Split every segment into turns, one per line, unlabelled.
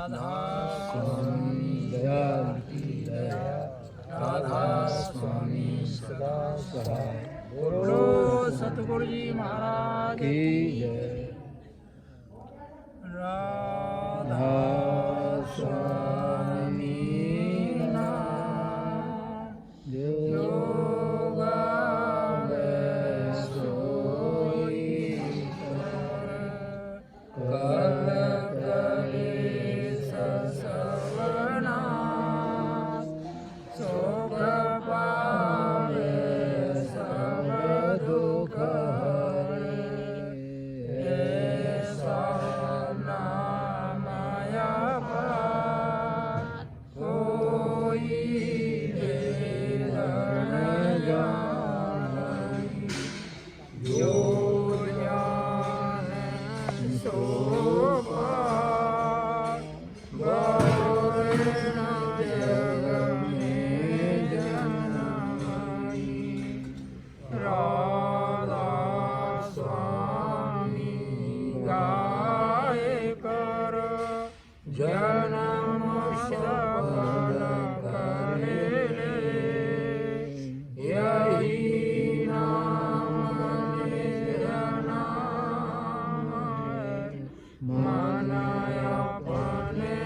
राधा स्वामी दयाल की दया, राधा स्वामी सदा सहाय। बोलो सतगुरु जी महाराज की जय। राधा स्वामी नाम जो गावे सोई तर, कल कलेश सवना सुख पावे सब दुख हरे। ऐसा नाम कोई वेद न जाने, जो जाने सो पार। गौर न जग में जनमाई, राधा स्वामी गाय कर जन्म सफल करे ले। यही नाम मेरा नाम है, मन अपने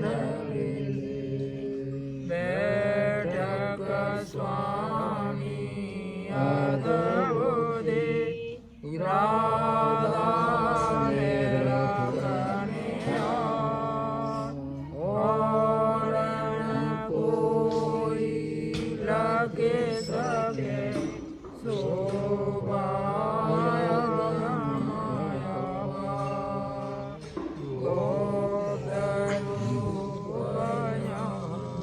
धरे ले। बैठक स्वामी अद्भुत, राधा मेरा और न कोई लगे सके शोभाय माया।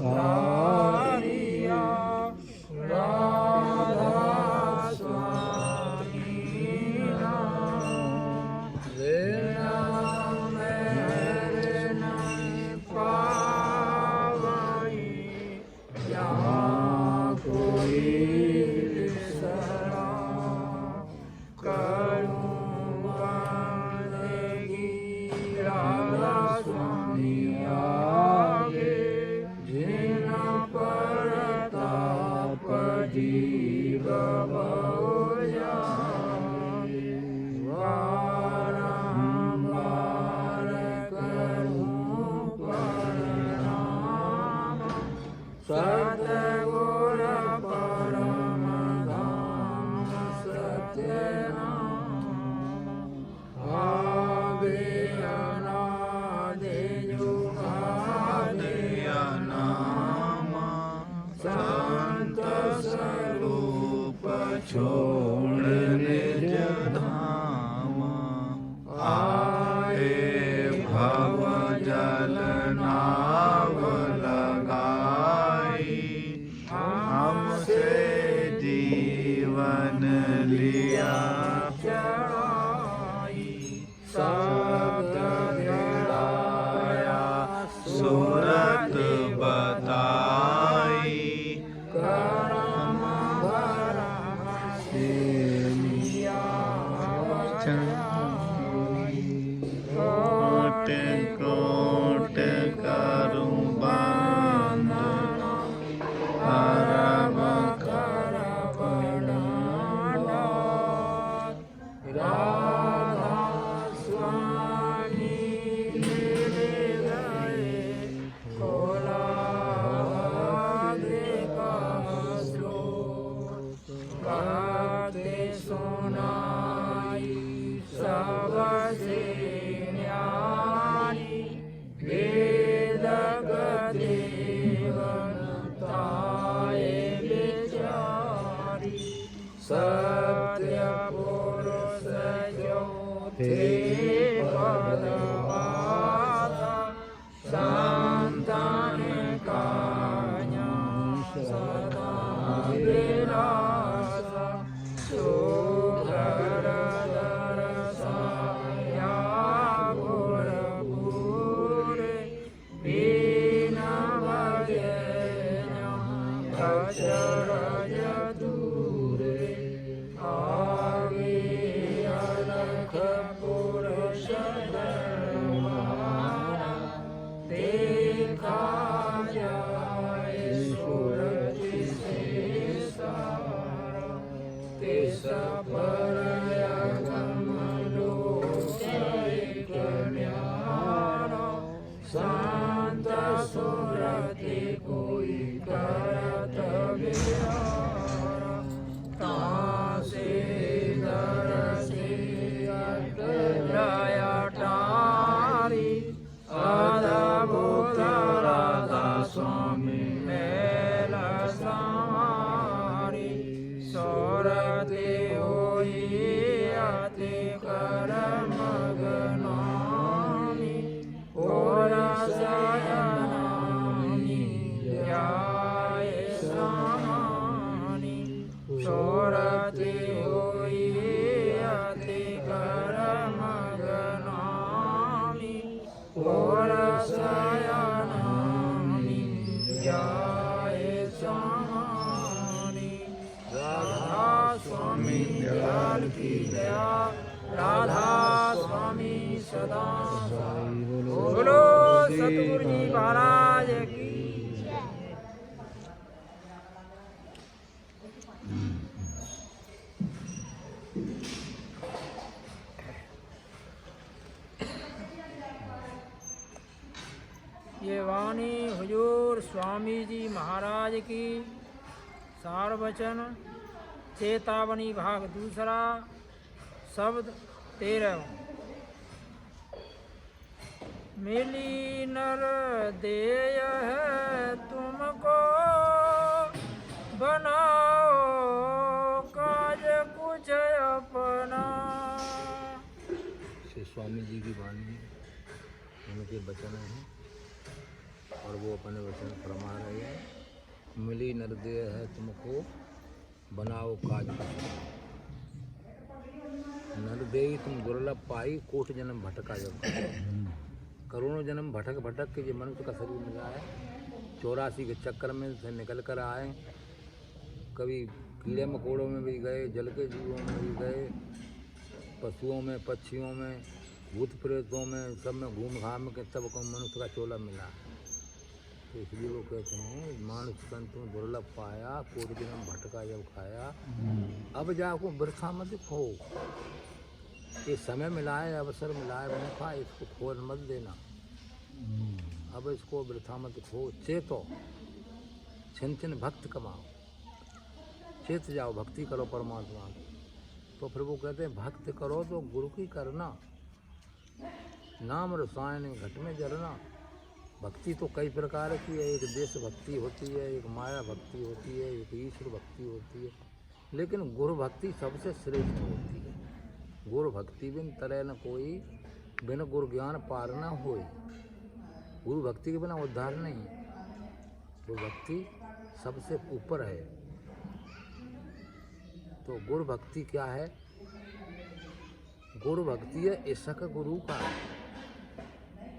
धारिया राधा स्वामी नाम, मेरे नहीं पावई यहाँ कोई सलाह। करूँ बंदगी राधा स्वामी आगे, जिन परताप जीव बहु जाए। बारंबार करूँ प्रणाम, सतगुर परम धाम सत्य नाम। आगे अनादि जुगादि अनाम, संत स्वरूप छोड़ निज धाम। आए भव जल नाव लगाई, हमसे जीवन लिया चढ़ाई। शब्द गिराया सूरत बताई, करम भरम से लिया कोट कोट करूं बंदना, करम करब डांडात। राधा स्वामी मिल गए, खोला देखा श्लोक। गाते सुनाई सबसे न्यारी, वेद देवताए विचारी। सत्य पुरुष जो थे पदवाता, संतान का सदा विलासा। सुघर दरसाया गुर पूरे, बिना भजे अचरज दूरे। आगे अलख पुर सुरति कोई करत बिहार तासे दरसी लयटारी अद्भुत राधा स्वामी मेल सारी सुरति होई अति कर्म गनामी और सयनामी जाय समानी सुरति होई अति कर्म गनामी और सयनामी जाय समानी राधा स्वामी दयाल की दया राधा स्वामी सदा बोलो सतगुरु जी महाराज की ये वाणी हुजूर स्वामी जी महाराज की सार वचन चेतावनी भाग दूसरा शब्द 13 मिली नर देय है तुमको बनाओ काज कुछ अपना।
श्री स्वामी जी की वाणी उनके वचन हैं और वो अपने वचन फरमा रहे हैं। मिली नरदेय है तुमको बनाओ काज नरदेई तुम दुर्लभ पाई कोट जन्म भटका जब करोड़ों जन्म भटक भटक के ये मनुष्य का शरीर मिला है 84 के चक्कर में से निकल कर आए। कभी कीड़े मकोड़ों में भी गए जल के जीवों में भी गए पशुओं में पक्षियों में भूत प्रेतों में सब में घूम घाम के तब को मनुष्य का चोला मिला। तो इसलिए वो कहते हैं मानुष संतों दुर्लभ पाया कोट जन्म भटका जब खाया अब जाको वृथा मत खो। ये समय मिला है अवसर मिला है मौका इसको खो मत देना। अब इसको वृथा मत खो चेतो छिन छिन भक्त कमाओ चेत जाओ भक्ति करो परमात्मा। तो फिर वो कहते हैं भक्त करो तो गुरु की करना नाम रसायन घट में जलना। भक्ति तो कई प्रकार की है एक देश भक्ति होती है एक माया भक्ति होती है एक ईश्वर भक्ति होती है लेकिन गुरु भक्ति सबसे श्रेष्ठ होती है। गुरु भक्ति बिन तरह न कोई बिन गुरु ज्ञान पार न होई। गुरु भक्ति के बिना उद्धार नहीं है। गुरु भक्ति सबसे ऊपर है। तो गुरु भक्ति क्या है? गुरु भक्ति है ईशक गुरु का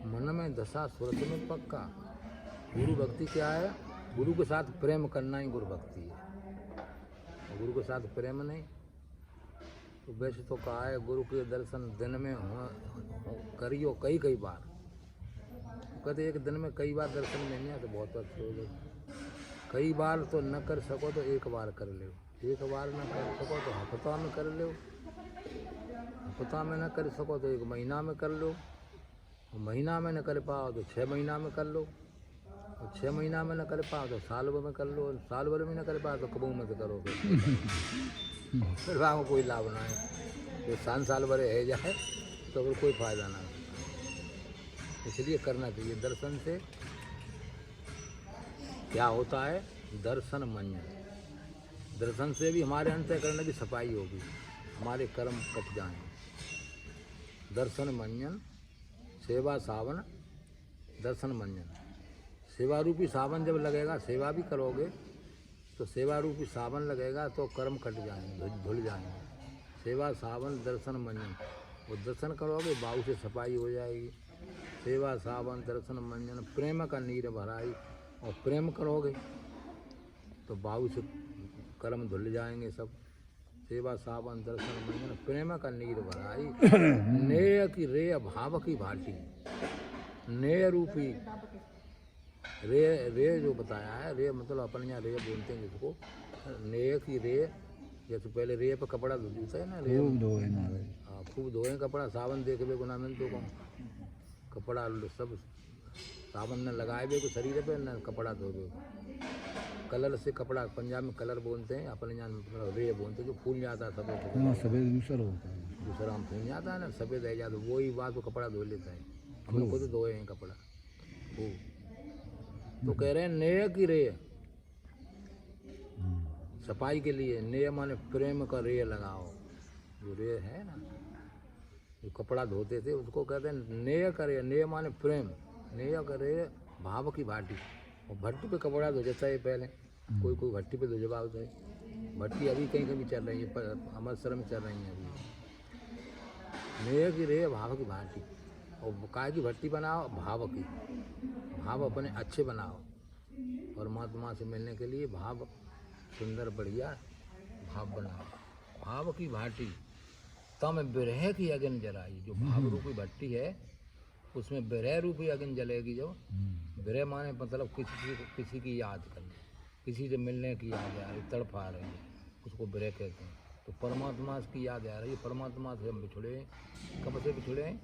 मन में दशा सुरत में पक्का। गुरु भक्ति क्या है? गुरु के साथ प्रेम करना ही गुरु भक्ति है। गुरु के साथ प्रेम नहीं तो वैसे तो कहा है गुरु के दर्शन दिन में करियो कई बार। कहते एक दिन में कई बार दर्शन नहीं है तो बहुत अच्छे हो जाए। कई बार तो न कर सको तो एक बार कर लो। एक बार न कर सको तो हफ्ता में कर लो। हफ्ता में न कर सको तो 1 महीना में कर लो। महीना में न कर पाओ तो 6 महीना में कर लो। और 6 महीना में न कर पाओ तो साल भर में कर लो। साल भर में न कर पाओ तो कबू में तो करोगे। फिर वहाँ को कोई लाभ ना है। जो साल भर है जाए तो फिर कोई फायदा ना है। इसलिए करना चाहिए। दर्शन से क्या होता है? दर्शन मंजन। दर्शन से भी हमारे अंतःकरण की सफाई होगी हमारे कर्म कट जाएंगे। दर्शन मंजन सेवा सावन दर्शन मंजन। सेवा रूपी सावन जब लगेगा सेवा भी करोगे तो सेवा रूपी सावन लगेगा तो कर्म कट जाएंगे धुल जाएंगे। सेवा सावन दर्शन मंजन वो दर्शन करोगे बाहु से सफाई हो जाएगी। सेवा सावन दर्शन मंजन प्रेम का नीर भराई। और प्रेम करोगे तो बाहु से कर्म धुल जाएंगे सब। सेवा सावन दर्शन मंजन प्रेम का नीर भराई। नेय की रे भाव की भाटी। नेय रूपी रे जो बताया है रे मतलब अपन यहाँ रे बोलते हैं जिसको। नेय की रे जैसे पहले रे पर कपड़ा धोते है ना रे खूब धोए कपड़ा सावन देख बे गुना मिल तो कपड़ा सब साबुन न लगाए हुए को शरीर पे न कपड़ा धो दो। कलर से कपड़ा, पंजाब में कलर बोलते हैं, अपने यहाँ मतलब रे बोलते हैं, जो फूल जाता है सफेद।
हाँ सफ़ेद दूसरा होता है।
दूसरा हम फूल जाता है ना, सफ़ेद रह जाता, वही बात वो कपड़ा धो लेता है। हम लोग खुद धोए हैं कपड़ा वो। तो कह रहे हैं नेय की रे, सफाई के लिए नेय माने प्रेम का रे लगाओ। जो रे है ना, जो कपड़ा धोते थे उसको कहते हैं नेय करे। नेय माने प्रेम, नेय करे भाव की भाटी। और भट्टी पे कपड़ा धो जाता है पहले, कोई कोई भट्टी पे धो जवाब है। भट्टी अभी कहीं कहीं चल रही है, अमृतसर में चल रही है अभी। नेय की रे भाव की भाटी। और काय की भट्टी बनाओ, भाव की। भाव अपने अच्छे बनाओ, परमात्मा से मिलने के लिए भाव सुंदर बढ़िया भाव बनाओ। भाव की भाटी तम विरह की अग्नि जलाई। जो भाव रूपी भट्टी है उसमें विरह रूपी अग्नि जलेगी। जो विरह माने मतलब किसी की याद करना, किसी से मिलने की याद आ रही, तड़प आ रही है, उसको विरह कहते हैं। तो परमात्मा की याद आ रही है, परमात्मा से हम बिछुड़े। कब से बिछुड़े?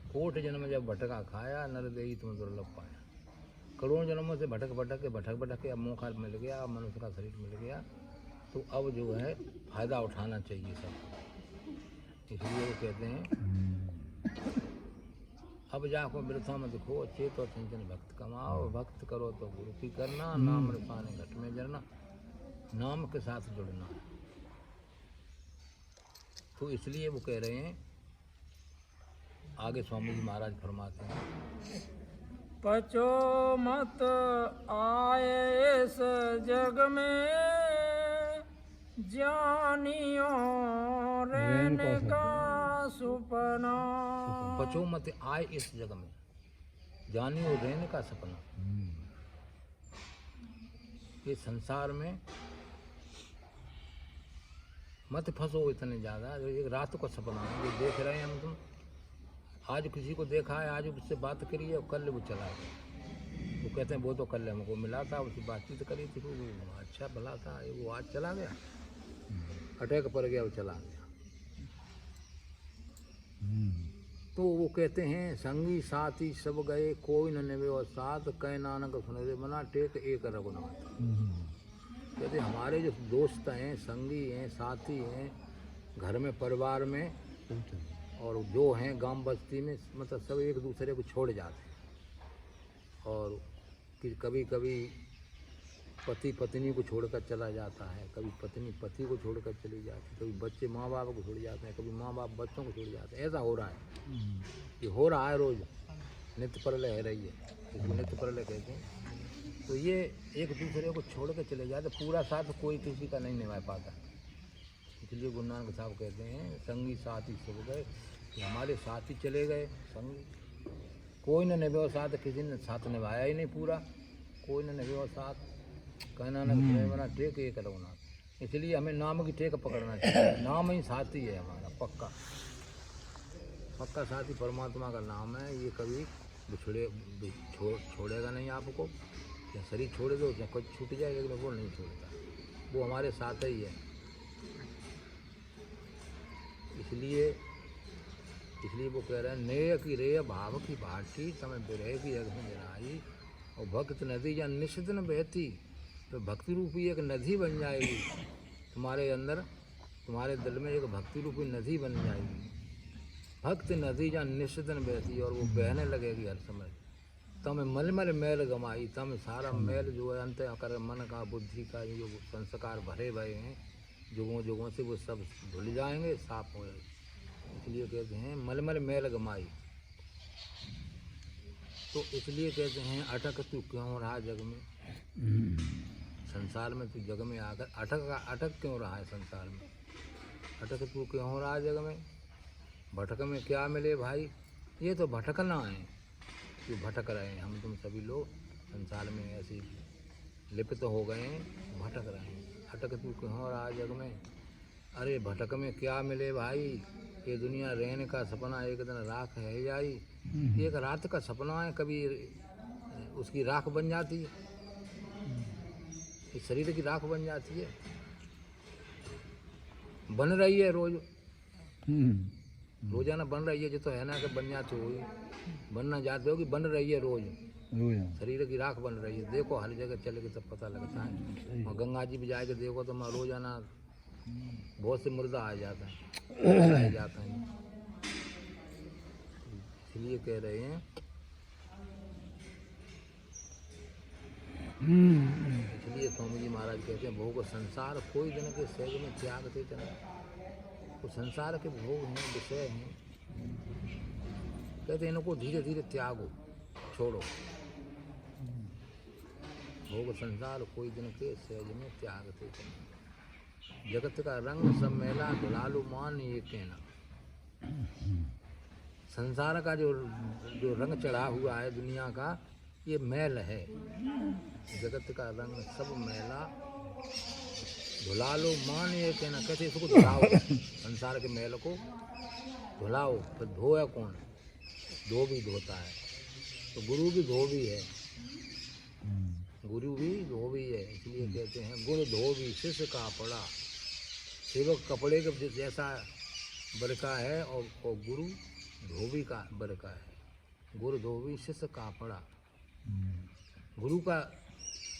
कोट जन्म जब भटका खाया, नर देही तुम दुर्लभ पाया। करोड़ों जन्मों से भटक के अब मौका मिल गया, मनुष्य का शरीर मिल गया, तो अब जो है फायदा उठाना चाहिए सब। इसलिए वो कहते हैं अब जाको वृथा में दिखो, चेत और सिंचन भक्त कमाओ। भक्त करो तो गुरु की करना, नाम रसाने घट में जरना, नाम के साथ जुड़ना। तो इसलिए वो कह रहे हैं, आगे स्वामी जी महाराज फरमाते हैं,
पचो मत आए इस जग में, जानियो रहने का सुपना।
बचो मत आए इस जग में, जानियो रहने का सपना। ये संसार में मत फंसो इतने ज़्यादा। जो एक रात का सपना है, जो देख रहे हैं हम तुम, आज किसी को देखा है, आज उससे बात करी है, कल वो चला गया। वो कहते हैं वो तो कल हमको मिला था, उससे बातचीत करी थी, वो अच्छा भला था, वो आज चला गया, अटैक पड़ गया, वो चला गया। तो वो कहते हैं संगी साथी सब गए, कोई न निभे और साथ, कह नानक सुने मना टेक एक रघुनाथ। कहते हमारे जो दोस्त हैं, संगी हैं, साथी हैं, घर में परिवार में, और जो हैं गांव बस्ती में, मतलब सब एक दूसरे को छोड़ जाते हैं। और कभी कभी पति पत्नी को छोड़कर चला जाता है, कभी पत्नी पति को छोड़कर चली जाती है, कभी बच्चे माँ बाप को छोड़ जाते हैं, कभी माँ बाप बच्चों को छोड़ जाते हैं। ऐसा हो रहा है, ये हो रहा है रोज़, नित्य प्रलय है रही है, इसको नित्य प्रलय कहते हैं। तो ये एक दूसरे को छोड़ कर चले जाते, पूरा साथ कोई किसी का नहीं निभा पाता। इसलिए गुरु नानक साहब कहते हैं संगी साथी सब गए, कि हमारे साथी चले गए संगी, कोई न निभे और साथ, किसी ने साथ निभाया ही नहीं पूरा, कोई न निभे और साथ, कहना न बना टेक एक रघुनाथ। इसलिए हमें नाम की टेक पकड़ना चाहिए। नाम ही साथी है हमारा, पक्का पक्का साथी परमात्मा का नाम है। ये कभी छोड़ेगा नहीं आपको। या शरीर छोड़ दो, चाहे कुछ छूट जाए, लेकिन वो नहीं छोड़ता, वो हमारे साथ ही है। इसलिए वो कह रहे हैं नेय की रे भाव की भाटी, समय विरह की अग्नि जलाई। और भक्त नदी या निश्चितन बहती, तो भक्ति रूपी एक नदी बन जाएगी तुम्हारे अंदर, तुम्हारे दिल में एक भक्ति रूपी नदी बन जाएगी। भक्त नदी या निश्चितन बहती, और वो बहने लगेगी हर समय। तम मलमल मैल गमाई, तम सारा मैल जो है अंत कर मन का, बुद्धि का, जो संस्कार भरे भरे हैं जुगों जुगों से, वो सब धुल जाएंगे, साफ हो जाएंगे। इसलिए कहते हैं मलमल मैल गमाई। तो इसलिए कहते हैं अटक तू क्यों रहा जग में, संसार में तू जग में आकर अटक क्यों रहा है संसार में, अटक तू क्यों रहा जग में। भटक में क्या मिले भाई, ये तो भटकना है, जो भटक रहे हैं हम तुम सभी लोग संसार में, ऐसे लिप्त हो गए हैं, भटक रहे हैं। अटक तू क्यों रहा जग में, अरे भटक में क्या मिले भाई, ये दुनिया रहने का सपना एक दिन राख है जाई। एक रात का सपना है, कभी उसकी राख बन जाती है, इस शरीर की राख बन जाती है, बन रही है रोज, रोजाना बन रही है। जो तो है ना कि बन जाती हो, बनना जाते हो कि बन रही है रोज,
रोज यहाँ
शरीर की राख बन रही है। देखो हर जगह चले के तब पता लगता है। और गंगा जी भी जाके देखो तो वहाँ रोजाना बहुत से मुर्दा आ जाता है, आ जाता है। इसलिए कह रहे हैं, इसलिए स्वामी जी महाराज कहते हैं भोग संसार कोई दिन के सहज में त्याग थे चला। तो संसार के भोग हैं, विषय हैं, कहते हैं इनको धीरे धीरे त्यागो, छोड़ो। भोग संसार कोई दिन के सहज में त्याग थे चला। जगत का रंग सब मैला धुलालू मान ये कहना। संसार का जो जो रंग चढ़ा हुआ है दुनिया का, ये मैल है। जगत का रंग सब मैला धुलालो मान ये कहना। कहते इसको धुलाओ, संसार के मैल को धुलाओ। फिर धोया कौन? धोबी धोता है। तो गुरु भी धोबी है, गुरु भी धोबी है। इसलिए कहते हैं गुण धोबी शिष्य का पड़ा। सेवक कपड़े के जैसा बरका है और गुरु धोबी का बरका है। गुरु धोबी शिष्य का पड़ा। गुरु का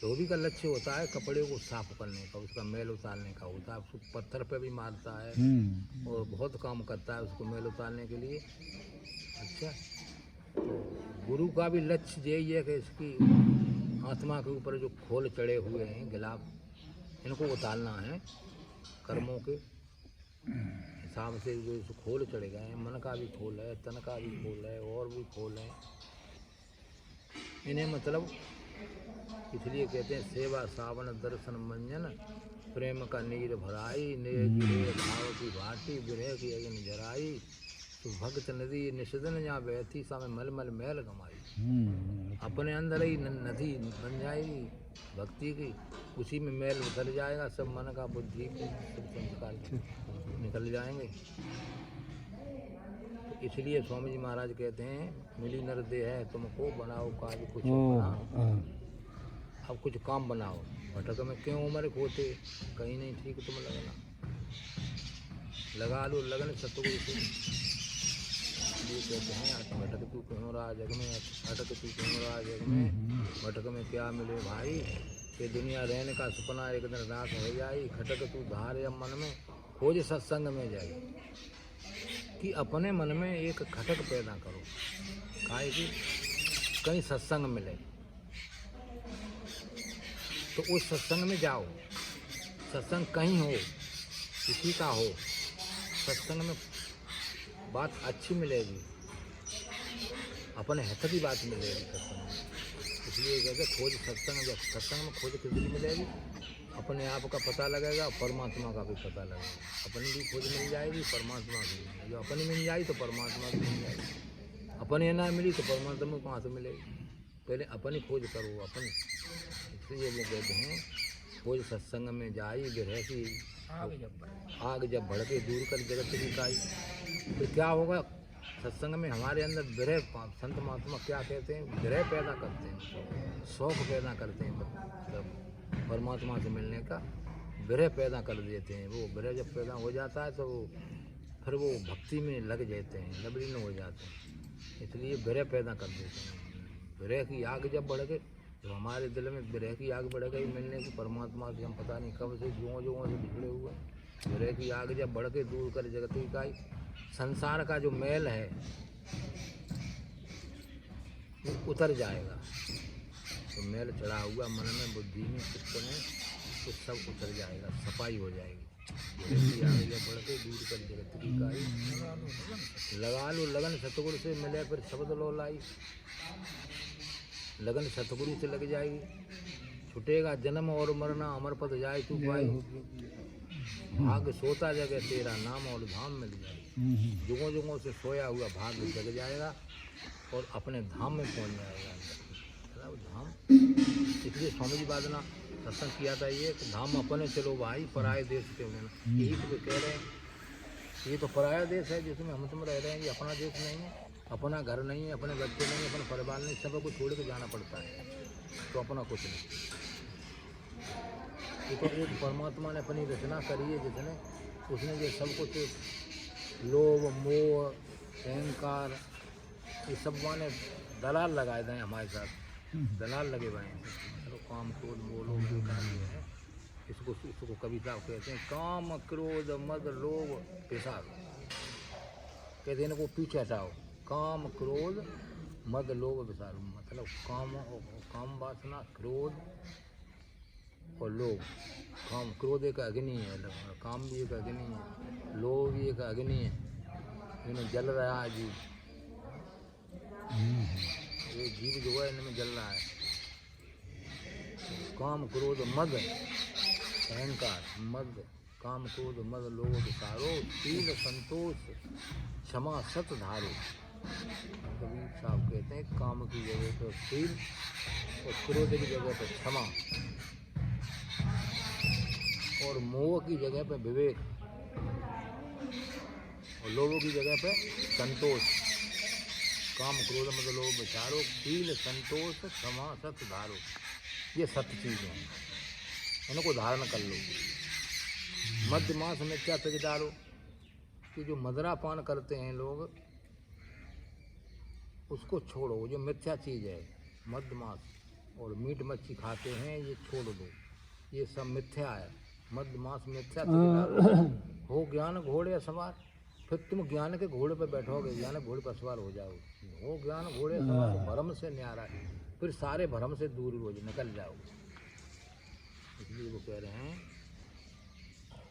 धोबी का लक्ष्य होता है कपड़े को साफ करने का, उसका मैल उतारने का होता है। उसको पत्थर पे भी मारता है और बहुत काम करता है उसको मैल उतारने के लिए। अच्छा, तो गुरु का भी लक्ष्य यही है कि इसकी आत्मा के ऊपर जो खोल चढ़े हुए हैं गिलाफ, इनको उतारना है। कर्मों के हिसाब से जो इस खोल चढ़े गए हैं, मन का भी खोल है, तन का भी खोल है, और भी खोल है, इन्हें मतलब इसलिए कहते हैं सेवा सावन दर्शन मंजन प्रेम का नीर भराई। नेह भाव की भाटी विरह की अग्नि जराई। तो भक्त नदी निषदन जहाँ बहती सामे मल मल मैल गमाई। अपने अंदर ही नदी बन जाएगी भक्ति की, उसी में मैल उतर जाएगा। सब मन का बुद्धि के सब संस्कार निकल जाएंगे। तो इसलिए स्वामी जी महाराज कहते हैं मिली नर दे है तुमको बनाओ काज कुछ अपना। अब कुछ काम बनाओ। भटक में क्यों उम्र खोते, कहीं नहीं ठीक तुम लगना। लगा लो लगन सतगुरु से। ये कहते हैं भटक तू क्यों रहा जग में, अटक तू क्यों रहा जग में। भटक में क्या मिले भाई, ये दुनिया रहने का सपना एक दिन रात हो जाई। खटक तू धार या मन में खोज सत्संग में जाए। कि अपने मन में एक खटक पैदा करो, काहे कि कहीं सत्संग मिले तो उस सत्संग में जाओ। सत्संग कहीं हो, किसी का हो, सत्संग में बात अच्छी मिलेगी, अपने हित की बात मिलेगी सत्संग में। इसलिए कहते खोज सत्संग। जब सत्संग में खोज किसकी मिलेगी, अपने आप का पता लगेगा, परमात्मा का भी पता लगेगा। अपनी भी खोज मिल जाएगी, परमात्मा की भी। जो अपनी मिल जाए तो परमात्मा की मिल जाएगी। अपने ना मिली तो परमात्मा कहाँ से मिलेगी। पहले अपनी खोज करो, अपनी। इसलिए वो कहते हैं खोज सत्संग में जाई विरह की आग जब भड़के दूर कर जगत की काई। तो क्या होगा सत्संग में हमारे अंदर विरह, संत महात्मा क्या कहते हैं, विरह पैदा करते हैं, शौक पैदा करते हैं। मतलब परमात्मा से मिलने का विरह पैदा कर देते हैं। वो विरह जब पैदा हो जाता है तो फिर वो भक्ति में लग जाते हैं, लबलीन हो जाते हैं। इसलिए विरह पैदा कर देते हैं। विरह की आग जब बढ़ गई तो हमारे दिल में विरह की आग बढ़ गई मिलने की परमात्मा से। हम पता नहीं कब से जुओं से बिछड़े हुए। विरह की आग जब बढ़ के दूर कर जगत की काई। संसार का जो मैल है वो उतर जाएगा। तो मैल चढ़ा हुआ मन में, बुद्धि में, चित्त में, तो सब उतर जाएगा, सफाई हो जाएगी। विरह की आग जब बढ़ के दूर कर जगत की काई। लगा लो लगन सतगुरु से मिले फिर शब्द लो लाई। लगन सतगुरु से लग जाएगी, छुटेगा जन्म और मरना, अमर पद जाए तू पाई। भाग्य सोता जगह तेरा नाम और धाम मिल जाए। जुगों जुगों से सोया हुआ भाग्य जग जाएगा और अपने धाम में पहुंच जाएगा। धाम इसलिए स्वामी जी बाद ना सत्संग किया था ये कि धाम अपने चलो भाई पराये देश के लेना। यही तो कह रहे हैं, ये तो पराया देश है जिसमें हम तुम रह रहे हैं। ये अपना देश नहीं है, अपना घर नहीं है, अपने बच्चे नहीं, अपना परिवार नहीं, सब को छोड़ के जाना पड़ता है। तो अपना कुछ नहीं। ये तो एक परमात्मा ने अपनी रचना करी है जिसने, उसने ये सब कुछ लोभ मोह अहंकार ये सब माने दलाल लगाए थे हमारे साथ। दलाल लगे हुए हैं। चलो काम क्रोध बोलो बेकार ये है। इसको कविता कहते हैं काम क्रोध मद लोभ पेशाब। कहते हैं को पीछे हटाओ। काम क्रोध मद लोभ पेशाब, मतलब काम वासना, क्रोध और लोभ। काम क्रोध एक अग्नि है, काम भी एक अग्नि है, लोभ भी एक अग्नि है, इनमें जल रहा है जीव। ये जीव जो है इनमें जल रहा है। काम क्रोध मद अहंकार, मद काम क्रोध मद लोभ विचारो, शील संतोष क्षमा सत धारो। कबीर साहब कहते हैं काम की जगह पर शील और क्रोध की जगह पर क्षमा और मोह की जगह पर विवेक और लोभों की जगह पर संतोष। काम क्रोध मद लोभ विचारो, शील संतोष क्षमा सत धारो। ये सत्य चीज़ें हैं, इनको धारण कर लो। मध्य मांस मिथ्या त्यज डालो, कि जो मदरा पान करते हैं लोग उसको छोड़ो। जो मिथ्या चीज़ है मध्य मांस और मीट मच्छी खाते हैं ये छोड़ दो, ये सब मिथ्या है। मध्य मांस मिथ्या त्यज डालो। हो ज्ञान घोड़े सवार, फिर तुम ज्ञान के घोड़े पर बैठोगे, ज्ञान घोड़े पर सवार हो जाओगे। हो ज्ञान घोड़े सवार, भ्रम से न्यारा है, फिर सारे भ्रम से दूर हो निकल जाओगे। इसलिए वो कह रहे हैं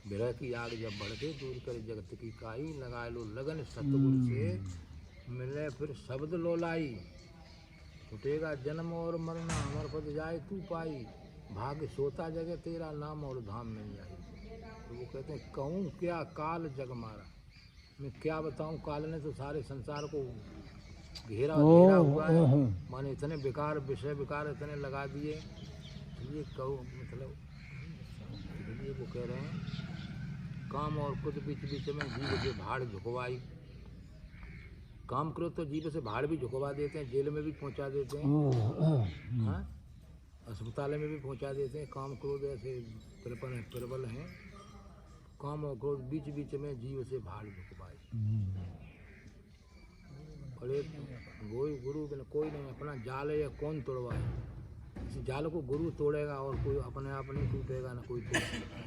विरह की आग जब बढ़के दूर करे जगत की काई, लगा लो लगन सतगुरु से मिले फिर शब्द लोलाई। छुटेगा जन्म और मरना, अमर पद जाए तू पाई, भाग्य सोता जगह तेरा नाम और धाम मिल जाए। तो वो कहते हैं कहूँ क्या काल जग मारा, मैं क्या बताऊँ, काल ने तो सारे संसार को घेरा हुआ है। माने इतने बेकार विषय विकार इतने लगा दिए। ये कहूँ मतलब ये वो कह रहे हैं काम और क्रोध बीच बीच में जीव से भाड़ झुकवाई। काम क्रोध तो जीव से भाड़ भी झुकवा देते हैं, जेल में भी पहुंचा देते हैं, हाँ अस्पताल में भी पहुंचा देते हैं। काम क्रोध ऐसे प्रबल हैं। काम और क्रोध बीच बीच में जीव से भाड़ झुकवाई। और एक गुरु बिना कोई नहीं, अपना जाल है या कौन तोड़वाए। इस जाल को गुरु तोड़ेगा और कोई अपने आप नहीं टूटेगा, ना कोई तोड़ेगा।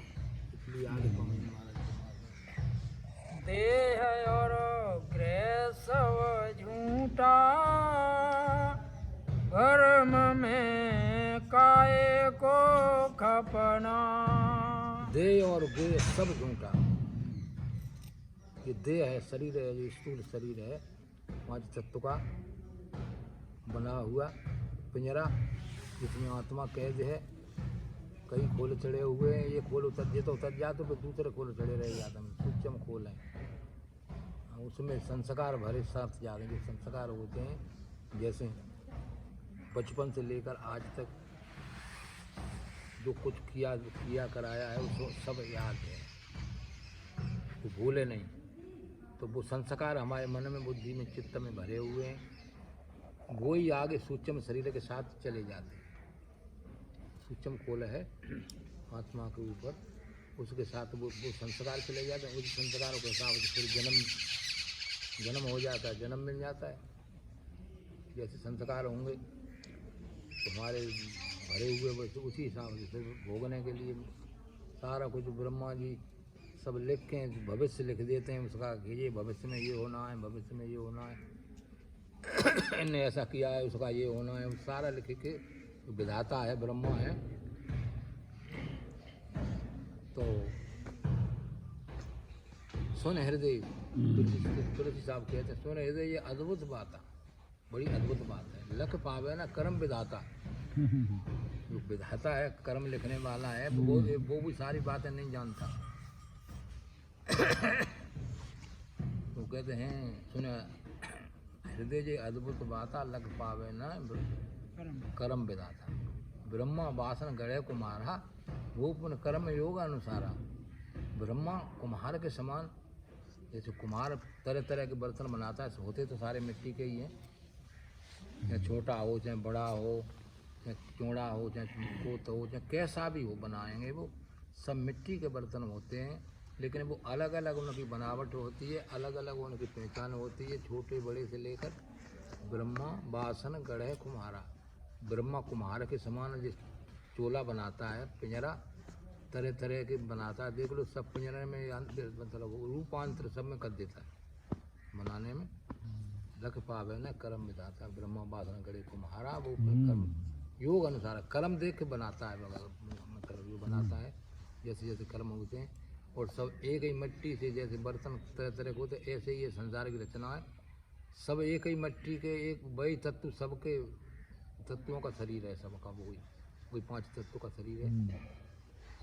इसलिए आगे कमेंट मारा।
देह और गृह सब झूठा, भरम में काहे को खपना।
देह और गेह सब झूठा। ये देह है, शरीर है, ये स्थूल शरीर है, पांच तत्व का बना हुआ पिंजरा जिसमें आत्मा कैद है। कई खोल चढ़े हुए हैं, ये खोल उतर जाए तो फिर दूसरे खोल चढ़े रहे जाते हैं। सूक्ष्म खोल हैं, उसमें संस्कार भरे साथ जाते हैं। जो संस्कार होते हैं जैसे बचपन से लेकर आज तक जो कुछ किया कराया है उसको सब याद है, वो भूले नहीं। तो वो संस्कार हमारे मन में, बुद्धि में, चित्त में भरे हुए हैं, वो ही आगे सूक्ष्म शरीर के साथ चले जाते हैं। सूक्ष्म खोल है आत्मा के ऊपर, उसके साथ वो संस्कार चले जाते हैं। उस संस्कारों के हिसाब से फिर जन्म हो जाता है, जन्म मिल जाता है। जैसे संस्कार होंगे तो हमारे भरे हुए बस उसी हिसाब से फिर भोगने के लिए सारा कुछ ब्रह्मा जी सब लिख के भविष्य लिख देते हैं उसका, कि ये भविष्य में ये होना है, भविष्य में ये होना है, इनने ऐसा किया है, उसका ये होना है, सारा लिख के विधाता है, ब्रह्मा है। तो सुन हृदय, तुलसी साहब कहते हैं सुन हृदय ये अद्भुत बात है, बड़ी अद्भुत बात है। लख पावे ना कर्म विधाता, जो विधाता है, कर्म लिखने वाला है, वो भी सारी बातें नहीं जानता। तो कहते हैं सुन हृदय जे अद्भुत बाता, लख पावे ना कर्म विधाता। ब्रह्मा वासन गढ़े कुम्हारा, भूपन कर्म योग अनुसारा। ब्रह्मा कुम्हार के समान, जैसे कुम्हार तरह तरह के बर्तन बनाता है, होते तो सारे मिट्टी के ही हैं, चाहे छोटा हो चाहे बड़ा हो, चाहे चौड़ा हो चाहे कोत हो, चाहे कैसा भी हो बनाएंगे, वो सब मिट्टी के बर्तन होते हैं। लेकिन वो अलग अलग उनकी बनावट होती है, अलग अलग उनकी पहचान होती है, छोटे बड़े से लेकर। ब्रह्मा वासन गढ़े कुम्हारा, ब्रह्मा कुम्हार के समान जिस चोला बनाता है, पिंजरा तरह तरह के बनाता है, देख लो सब पिंजरे में मतलब रूपांतर सब में कर देता है बनाने में। लख पावे न कर्म बिताता, ब्रह्मा बासन करे कुम्हारा, वो कर्म योग अनुसार कर्म देख के बनाता है, मतलब जो बनाता है जैसे जैसे कर्म होते हैं। और सब एक ही मिट्टी से, जैसे बर्तन तरह तरह के होते, ऐसे ही ये संसार की रचना है। सब एक ही मिट्टी के, एक वही तत्व, सबके तत्वों का शरीर है सबका, वही 5 तत्वों का शरीर है।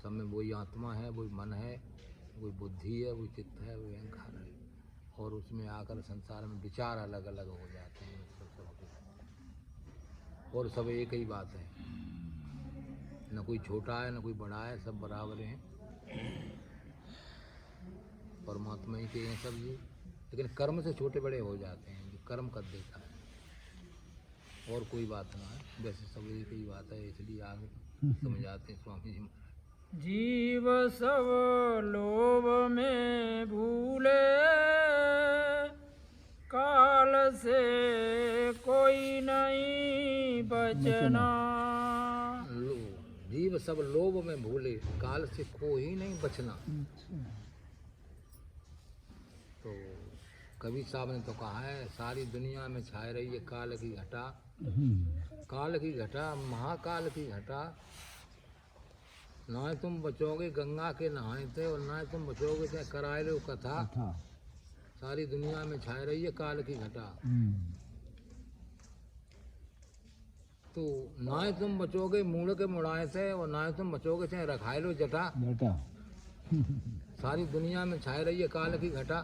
सब में वही आत्मा है, वही मन है, वही बुद्धि है, वही चित्त है, वही अहंकार है। और उसमें आकर संसार में विचार अलग अलग हो जाते हैं और सब एक ही बात है, न कोई छोटा है न कोई बड़ा है, सब बराबर हैं, परमात्मा ही के हैं सब जी। लेकिन कर्म से छोटे बड़े हो जाते हैं, जो कर्म कर देता है, और कोई बात ना है, वैसे सब एक ही बात है, इसलिए आगे समझाते हैं स्वामी जी महाराज।
जीव सब लोभ में भूले, काल से कोई नहीं बचना।
जीव सब लोभ में भूले, काल से कोई नहीं बचना। तो कबीर साहब ने तो कहा है, सारी दुनिया में छाए रही है काल की घटा, काल की घटा, महाकाल की घटा। ना तुम बचोगे गंगा के नहाए थे, और ना तुम बचोगे चाहे कराए लो कथा। सारी दुनिया में छाए रही है काल की घटा। तो ना तुम बचोगे मूड़ के मुड़ाए थे, और ना तुम बचोगे चाहे रखाए लो जटा। सारी दुनिया में छाए रही है काल की घटा।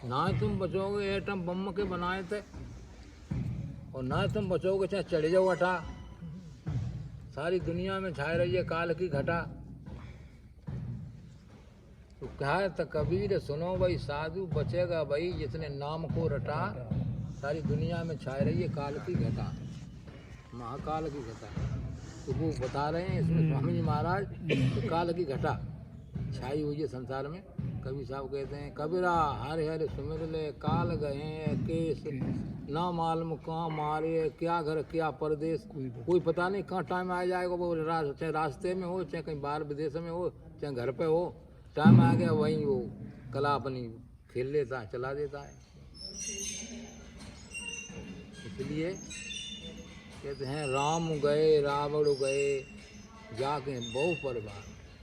ना तुम बचोगे एटम बम के बनाए थे, और ना तुम बचोगे चाहे चढ़ जाओ अटा। सारी दुनिया में छाए रही है काल की घटा। तो कहा तो कबीर सुनो भाई साधु, बचेगा भाई जिसने नाम को रटा। सारी दुनिया में छाए रही है काल की घटा, महाकाल की घटा। तो वो बता रहे हैं इसमें स्वामी जी महाराज, तो काल की घटा छाई हुई है संसार में। कबीर साहब कहते हैं, कबीरा हरे हरे सुमिर ले, काल गए केस ना मालूम कहाँ मारे, क्या घर क्या परदेश। कोई पता नहीं कहाँ टाइम आ जाएगा, वो चाहे रास्ते में हो, चाहे कहीं बाहर विदेश में हो, चाहे घर पे हो, टाइम आ गया वहीं वो कला अपनी खेल लेता है, चला देता है। इसलिए कहते हैं, राम गए रावण गए जाके बहु परिवार,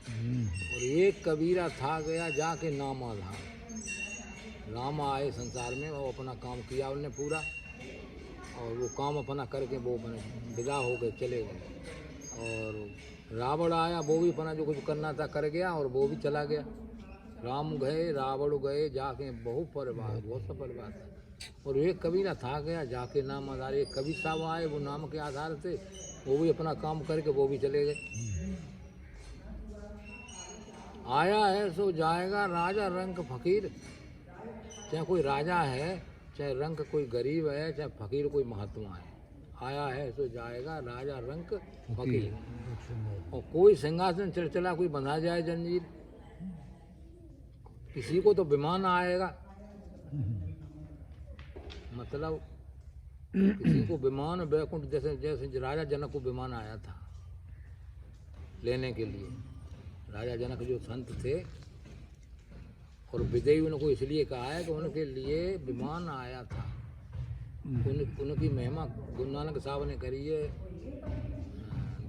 और एक कबीरा था गया जाके नाम आधार। राम आए संसार में, वो अपना काम किया उन्होंने पूरा, और वो काम अपना करके वो अपने विदा हो गए, चले गए। और रावण आया, वो भी अपना जो कुछ करना था कर गया, और वो भी चला गया। राम गए रावण गए जाके बहु परिवार, बहुत सफल बात है। और एक कबीरा था गया जाके नाम आधार। एक कबीर साहब आए, वो नाम के आधार से वो भी अपना काम करके वो भी चले गए। आया है सो जाएगा राजा रंक फकीर, चाहे कोई राजा है, चाहे रंक कोई गरीब है, चाहे फकीर कोई महात्मा है। आया है सो जाएगा राजा रंक फकीर। और कोई सिंहासन चढ़ कोई बंधा जाए जंजीर, किसी को तो विमान आएगा, मतलब किसी को विमान बैकुंठ, जैसे जैसे राजा जनक को विमान आया था लेने के लिए। राजा जनक जो संत थे, और विजयी उनको इसलिए कहा है कि उनके लिए विमान आया था। उनकी महिमा गुरु नानक साहब ने करी है।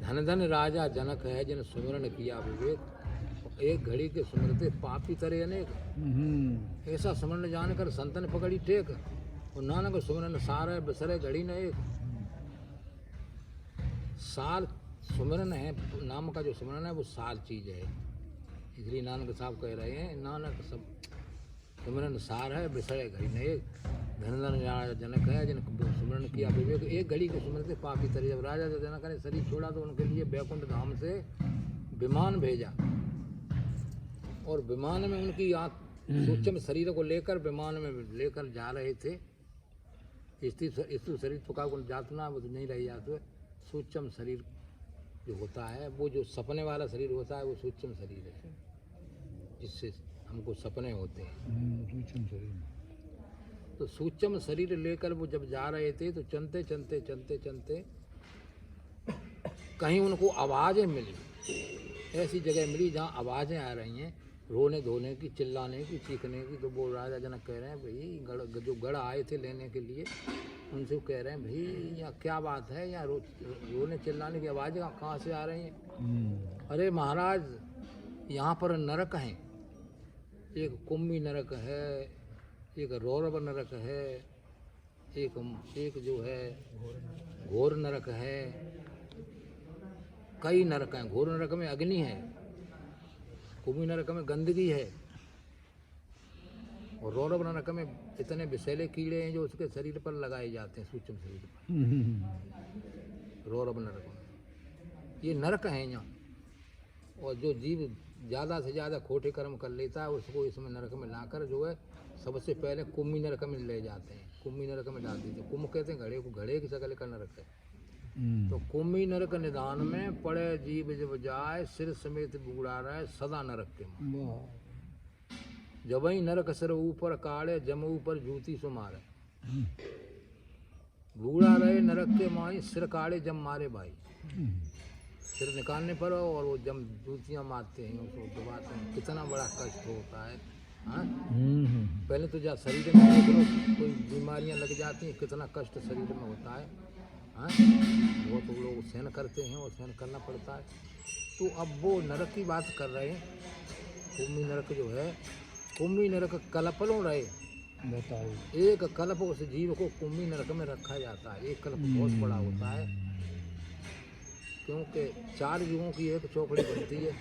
धन धन राजा जनक है जिन सुमिरन किया विवेक, एक घड़ी के सुमिरते पापी तरे अनेक। ऐसा सुमिरन जानकर संतन पकड़ी टेक, और नानक सुमिरन सार है बिसरे घड़ी न एक। सार सुमिरन है, नाम का जो सुमिरन है वो सार चीज है। इसलिए नानक साहब कह रहे हैं, नानक सब सुमिरन सार है बिसरे घड़ी न एक। धन धन राजा जनक है जिन सुमिरन किया विवेक, एक घड़ी के सुमिरन से पापी तरे। जब राजा जनक ने शरीर छोड़ा तो उनके लिए बैकुंठ धाम से विमान भेजा, और विमान में उनकी सूक्ष्म शरीर को लेकर विमान में लेकर जा रहे थे। स्थूल शरीर थका जातना वो तो नहीं रह जाते। सूक्ष्म शरीर जो होता है, वो जो सपने वाला शरीर होता है, वो सूक्ष्म शरीर है, जिससे हमको सपने होते हैं। तो सूक्ष्म शरीर लेकर वो जब जा रहे थे तो चलते चलते चलते चलते कहीं उनको आवाज़ें मिली, ऐसी जगह मिली जहाँ आवाज़ें आ रही हैं रोने धोने की, चिल्लाने की, चीखने की। तो वो राजा जनक कह रहे हैं भाई जो गढ़ आए थे लेने के लिए उनसे वो कह रहे हैं भाई यहाँ क्या बात है, यहाँ रोने चिल्लाने की आवाज़ें कहाँ से आ रही हैं? अरे महाराज यहाँ पर नरक हैं, एक कुंभी नरक है, एक रौरव नरक है, एक जो है घोर नरक है, कई नरक हैं। घोर नरक में अग्नि है, कुंभी नरक में गंदगी है, और रौरव नरक में इतने विषैले कीड़े हैं जो उसके शरीर पर लगाए जाते हैं, सूक्ष्म शरीर पर। रौरव नरक में ये नरक हैं यहाँ। और जो जीव ज़्यादा से ज़्यादा खोटे कर्म कर लेता है उसको इसमें नरक में लाकर जो है सबसे पहले कुंभी नरक में ले जाते हैं, कुंभी नरक में डाल देते हैं। कुंभ कहते हैं घड़े को, घड़े की शकल का नरक है। तो कुंभी नरक निदान में पड़े जीव जब जाए सिर समेत बूढ़ा रहे सदा नरक के मारे। जब ही नरक सिर ऊपर काढ़े जम ऊपर जूती सो मारे। बूढ़ा रहे नरक के माई सिर काढ़े जम मारे भाई। सिर निकालने पर और वो जम जूतियाँ मारते हैं, उसको दबाते हैं, कितना बड़ा कष्ट होता है। हाँ पहले तो जा शरीर में देख लो, कोई बीमारियाँ लग जाती हैं, कितना कष्ट शरीर में होता है। हाँ वो तो लोग सहन करते हैं और सहन करना पड़ता है। तो अब वो नरक की बात कर रहे हैं। कुंभी नरक जो है, कुंभी नरक कल्पलों रहे,
बताओ
एक कल्प उस जीव को कुंभी नरक में रखा जाता है। एक कल्प बहुत बड़ा होता है, क्योंकि 4 युगों की एक चौकड़ी बनती है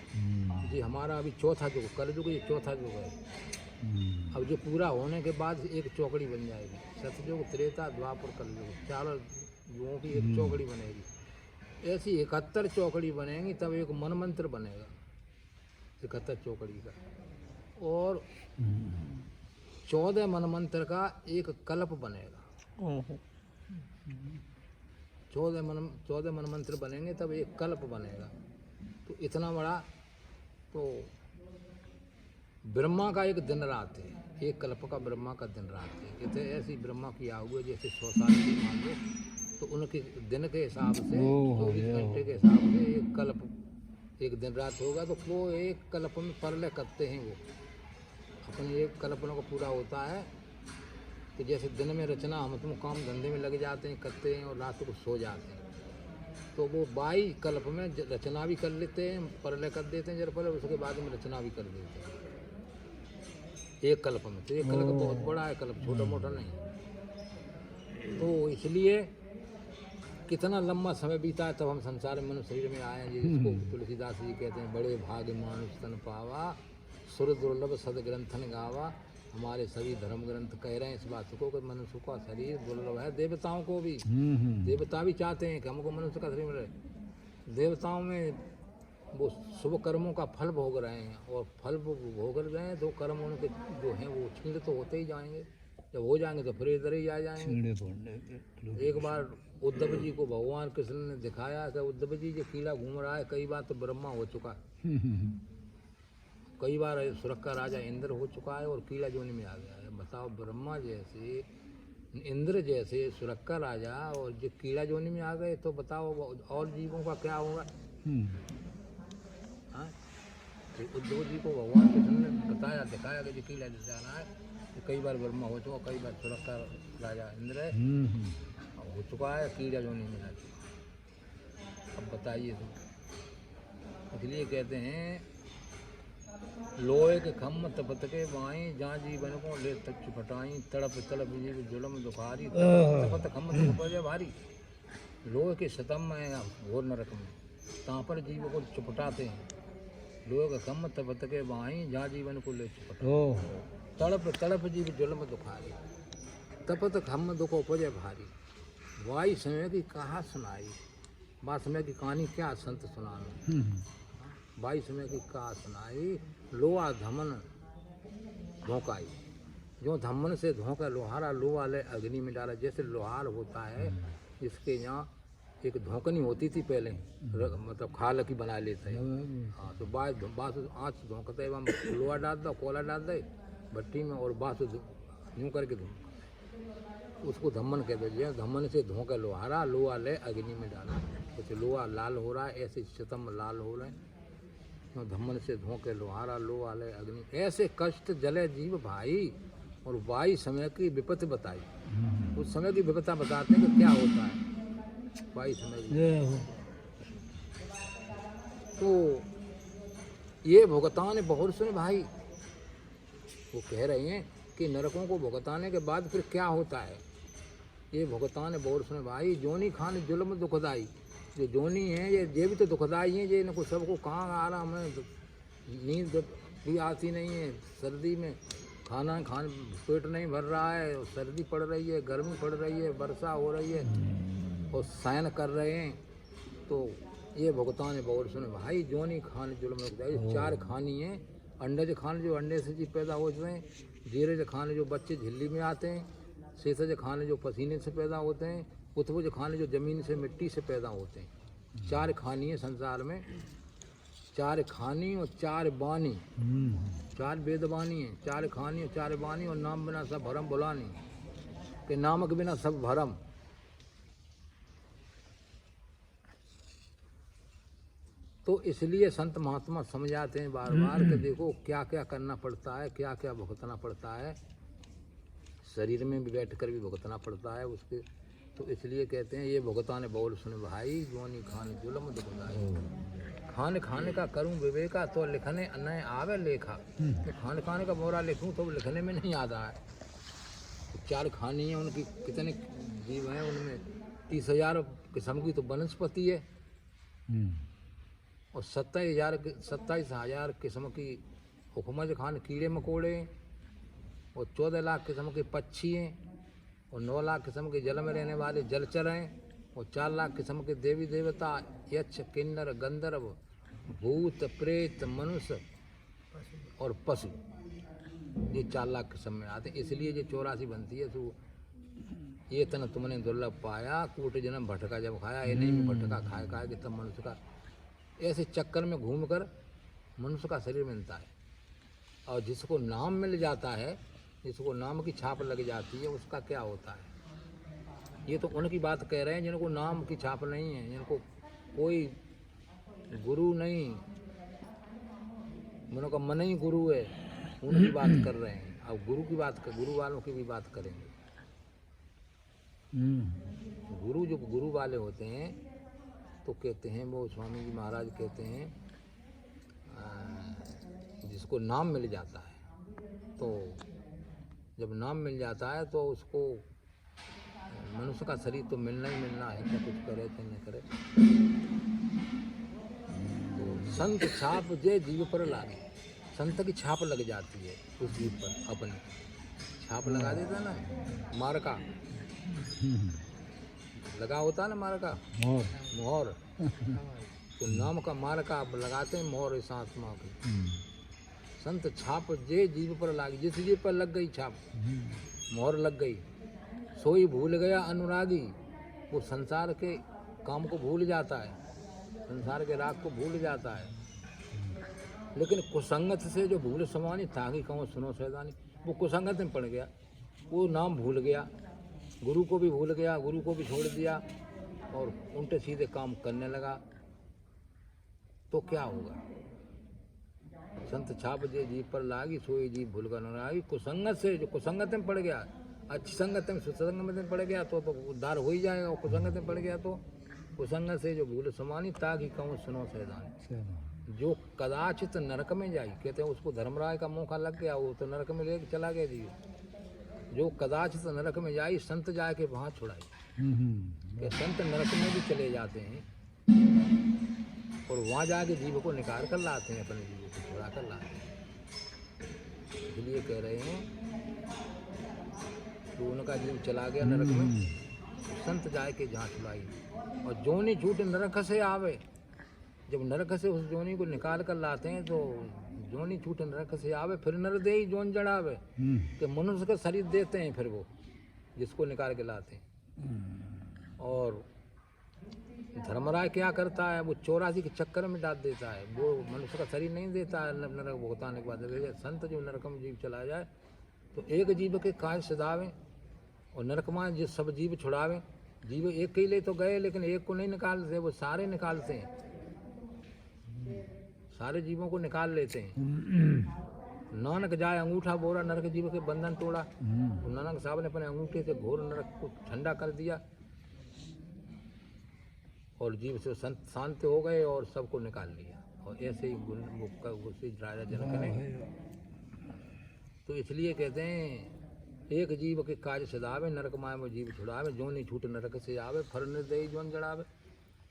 जी। हमारा अभी चौथा युग, कलयुग ये चौथा युग है। अब जो पूरा होने के बाद एक चौकड़ी बन जाएगी, सतयुग, त्रेता, द्वापर, कलयुग, 4 युगों की एक चौकड़ी बनेगी। ऐसी 71 चौकड़ी बनेंगी, तब एक मन मंत्र बनेगा 71 चौकड़ी का, और 14 मन मंत्र का एक कल्प बनेगा। 14 मन मंत्र बनेंगे तब एक कल्प बनेगा। तो इतना बड़ा, तो ब्रह्मा का एक दिन रात है, एक कल्प का ब्रह्मा का दिन रात है। कहते ऐसी ब्रह्मा की आयु है जैसे 100 साल की मान लो, तो उनके दिन के हिसाब से 24 घंटे के हिसाब से एक कल्प, एक दिन रात होगा। तो वो एक कल्प में परलय करते हैं, वो अपने एक कल्पना को पूरा होता है। कि जैसे दिन में रचना हम तुम काम धंधे में लग जाते हैं, करते हैं, और रात को सो जाते हैं। तो वो 22 कल्प में रचना भी कर लेते हैं, परलय कर देते हैं जर पर, उसके बाद में रचना भी कर देते हैं एक कल्प में। तो एक कल्प बहुत बड़ा है, कल्प छोटा मोटा नहीं। तो इसलिए कितना लंबा समय बीता है, तब हम संसार में मनुष्य शरीर में आए हैं। जिसको तुलसीदास जी कहते हैं, बड़े भाग्य मानुष तन पावा, सुर दुर्लभ सद ग्रंथन गावा। हमारे सभी धर्म ग्रंथ कह रहे हैं इस बात को कि मनुष्य का शरीर दुर्लभ है। देवताओं को भी, देवता भी चाहते हैं कि हमको मनुष्य का शरीर मिले। देवताओं में वो शुभ कर्मों का फल भोग रहे हैं, और फल भोग रहे हैं तो कर्म उनके जो हैं वो क्षीण तो होते ही जाएंगे। जब हो जाएंगे तो फिर इधर ही आ जाएंगे। एक बार उद्धव जी को भगवान कृष्ण ने दिखाया कि उद्धव जी ये कीड़ा घूम रहा है। कई बार तो ब्रह्मा हो चुका है, कई बार सुरख का राजा इंद्र हो चुका है, और कीड़ा जोनि में आ गया है। बताओ, ब्रह्मा जैसे, इंद्र जैसे, सुरख का राजा, और जो कीड़ा जोनि में आ गए, तो बताओ और जीवों का क्या होगा। तो उद्धव जी को भगवान कृष्ण ने बताया, दिखाया कि कीड़ा जैसे आना है। तो कई बार ब्रह्मा हो चुका, कई बार सुरख का राजा इंद्र है हो चुका है, कीड़ा जोनि में आ चुका। अब बताइए तो, इसलिए कहते हैं लोहे के खम्म तपत के बाई, जहाँ जीवन को ले तक चुपटाई, तड़प तड़प जीव जुलम दुखारी, तपत खम्म दुख पड़े भारी। लोहे के सतम में घोर नरक में, तहाँ पर जीव को चुपटाते हैं। लोहे के खम्म तपत के बाई, जहाँ जीवन को ले चुपटाई, तड़प तड़प जीव जुलम दुखारी, तपत खम्म दुख उपजे भारी। वाई समय की कहा सुनाई, बात समय की कहानी क्या संत सुनाना। 22 समय की कहा सुनाई, लोहा धमन धोकाई। जो धमन से धोखा लोहारा, लोहा ले अग्नि में डाला। जैसे लोहार होता है, जिसके यहाँ एक धोकनी होती थी पहले, मतलब खाल की बना लेते हैं। हाँ, तो बाँस आँच धोकते, वहाँ लोहा डाल दो, कोयला डाल दे भट्टी में, और बाँस यूँ करके धो। उसको धम्मन कहते हैं। धम्मन से धो के लोहारा, लोहा ले अग्नि में डाला। जैसे लोहा लाल हो रहा है ऐसे चितम लाल हो रहे हैं। तो धम्मन से धो के लोहारा, लोहा ले अग्नि, ऐसे कष्ट जले जीव भाई। और वाई समय की विपत्ति बताई। उस समय की विपत्ता बताते हैं कि क्या होता है वाई समय की। तो ये भुगतान बहुत सुने भाई। वो कह रहे हैं कि नरकों को भुगताने के बाद फिर क्या होता है। ये भुगतान बहुत सुने भाई। जोनी खान जुल्म दुखदाई। जो जोनी है ये भी तो दुखदाई है। ये इनको सबको कहाँ आराम है, नींद भी आती नहीं है, सर्दी में खाना पेट नहीं भर रहा है, और सर्दी पड़ रही है, गर्मी पड़ रही है, वर्षा हो रही है और सहन कर रहे हैं। तो ये भुगतान है बहुत सुने भाई। जोनी खान जुल्म दुखदाई। 4 खानी है। अंडज खान जो अंडे से जी पैदा होते हैं, जीरज खान जो बच्चे झिल्ली में आते हैं, शेषज खान जो पसीने से पैदा होते हैं, उत्वज खान जो जमीन से मिट्टी से पैदा होते हैं। 4 खानी है संसार में। 4 खानी और 4 बानी, 4 वेदवानी है। 4 खानी और 4 बानी। और नाम बिना सब भरम बुलानी, के नामक बिना सब भरम। तो इसलिए संत महात्मा समझाते हैं बार बार कि देखो क्या क्या करना पड़ता है, क्या क्या भुगतना पड़ता है। शरीर में भी बैठ कर भी भुगतना पड़ता है उसके। तो इसलिए कहते हैं ये भुगतान बोल सुन भाई। जोनी खान जुल्म दुखदाई। खान खाने का करूं विवेका, तो लिखने न आवे लेखा। तो खान खाने का बोरा लिखूं तो लिखने में नहीं आता है। 4 खानी है, उनकी कितने जीव हैं, उनमें 30,000 किस्म की तो वनस्पति है, और 27,000 किस्म की हुकमज खान कीड़े मकोड़े, और 14 लाख किस्म के पक्षी हैं, और 9 लाख किस्म के जल में रहने वाले जलचर हैं, और 4 लाख किस्म के देवी देवता, यक्ष किन्नर गंधर्व भूत प्रेत मनुष्य और पशु। ये 4 लाख किस्म में आते हैं। इसलिए ये 84 बनती है। तो ये तन तुमने दुर्लभ पाया, कूट जन्म भटका जब खाया। ये नहीं भटका खाए खाए कि तब मनुष्य का ऐसे चक्कर में घूमकर मनुष्य का शरीर मिलता है। और जिसको नाम मिल जाता है, जिसको नाम की छाप लग जाती है, उसका क्या होता है। ये तो उनकी बात कह रहे हैं जिनको नाम की छाप नहीं है, जिनको कोई गुरु नहीं, उनका मन ही गुरु है, उनकी बात कर रहे हैं। अब गुरु की बात कर, गुरु वालों की भी बात करेंगे। गुरु जो गुरु वाले होते हैं तो कहते हैं, वो स्वामी जी महाराज कहते हैं, जिसको नाम मिल जाता है, तो जब नाम मिल जाता है तो उसको मनुष्य का शरीर तो मिलना ही मिलना है, क्या कुछ करे चाहे न करे। तो संत छाप जे जीव पर लागे। संत की छाप लग जाती है उस जीव पर, अपनी छाप लगा देता ना, मार्का लगा होता है ना, मार्का मोहर। तो नाम का मार्का आप लगाते हैं, मोहर इस आत्मा की। संत छाप जे जीव पर लागी। जिस जीव पर लग गई छाप, मोहर लग गई, सोई भूल गया अनुरागी। वो संसार के काम को भूल जाता है, संसार के राग को भूल जाता है। लेकिन कुसंगत से जो भूल समानी, ताकि कहूँ सुनो सैदानी। वो कुसंगत में पड़ गया, वो नाम भूल गया, गुरु को भी भूल गया, गुरु को भी छोड़ दिया और उल्टे सीधे काम करने लगा। तो क्या होगा। संत छाप जे जीव पर लागी, सोई जीव भूल कर अनुरागी। कुसंगत से, जो कुसंगत में पड़ गया, अच्छी संगत में सुसंगत में पड़ गया तो उद्धार हो ही जाएगा। और कुसंगत में पड़ गया तो कुसंगत से जो भूल समानी, ताकि कहूँ सुनो सैदानी। जो कदाचित नरक में जाई, कहते हैं उसको धर्मराय का मौका लग गया, वो तो नरक में लेके चला गया जीव। जो कदाचित नरक में जाई, संत जाके वहाँ छुड़ाई। कि संत नरक में भी चले जाते हैं और वहाँ जाके जीव को निकाल कर लाते हैं, अपने जीव को छुड़ा कर लाते हैं। इसलिए कह रहे हैं तो उनका जीव चला गया नरक में, संत जाए के जहाँ छुड़ाई। और जोनी छूट नरक से आवे। जब नरक से उस जोनी को निकाल कर लाते हैं तो जोनी छूट नरक से आवे, फिर नर दे ही जोन जड़ावे। कि मनुष्य का शरीर देते हैं फिर वो, जिसको निकाल के लाते हैं। और धर्मराय क्या करता है, वो 84 के चक्कर में डाल देता है। वो मनुष्य का शरीर नहीं देता है नरक भुगताने के बाद। संत जो नरक में जीव चला जाए तो एक जीव के काय सदावे, और नरक में जो सब जीव छुड़ावे, जीव एक के लिए तो गए लेकिन एक को नहीं निकालते, वो सारे निकालते हैं, सारे जीवों को निकाल लेते हैं। नानक जाए अंगूठा बोरा, नरक जीव के बंधन तोड़ा। तो नानक साहब ने अपने अंगूठे से घोर नरक को ठंडा कर दिया और जीव से शांत हो गए और सबको निकाल लिया। और ऐसे ही राजा जनक ने, तो इसलिए कहते हैं एक जीव के काज सदावे, नरक माय में जीव छुड़ावे, जो नहीं छूट नरक से आवे, फर निर्दयी जोन जड़ावे।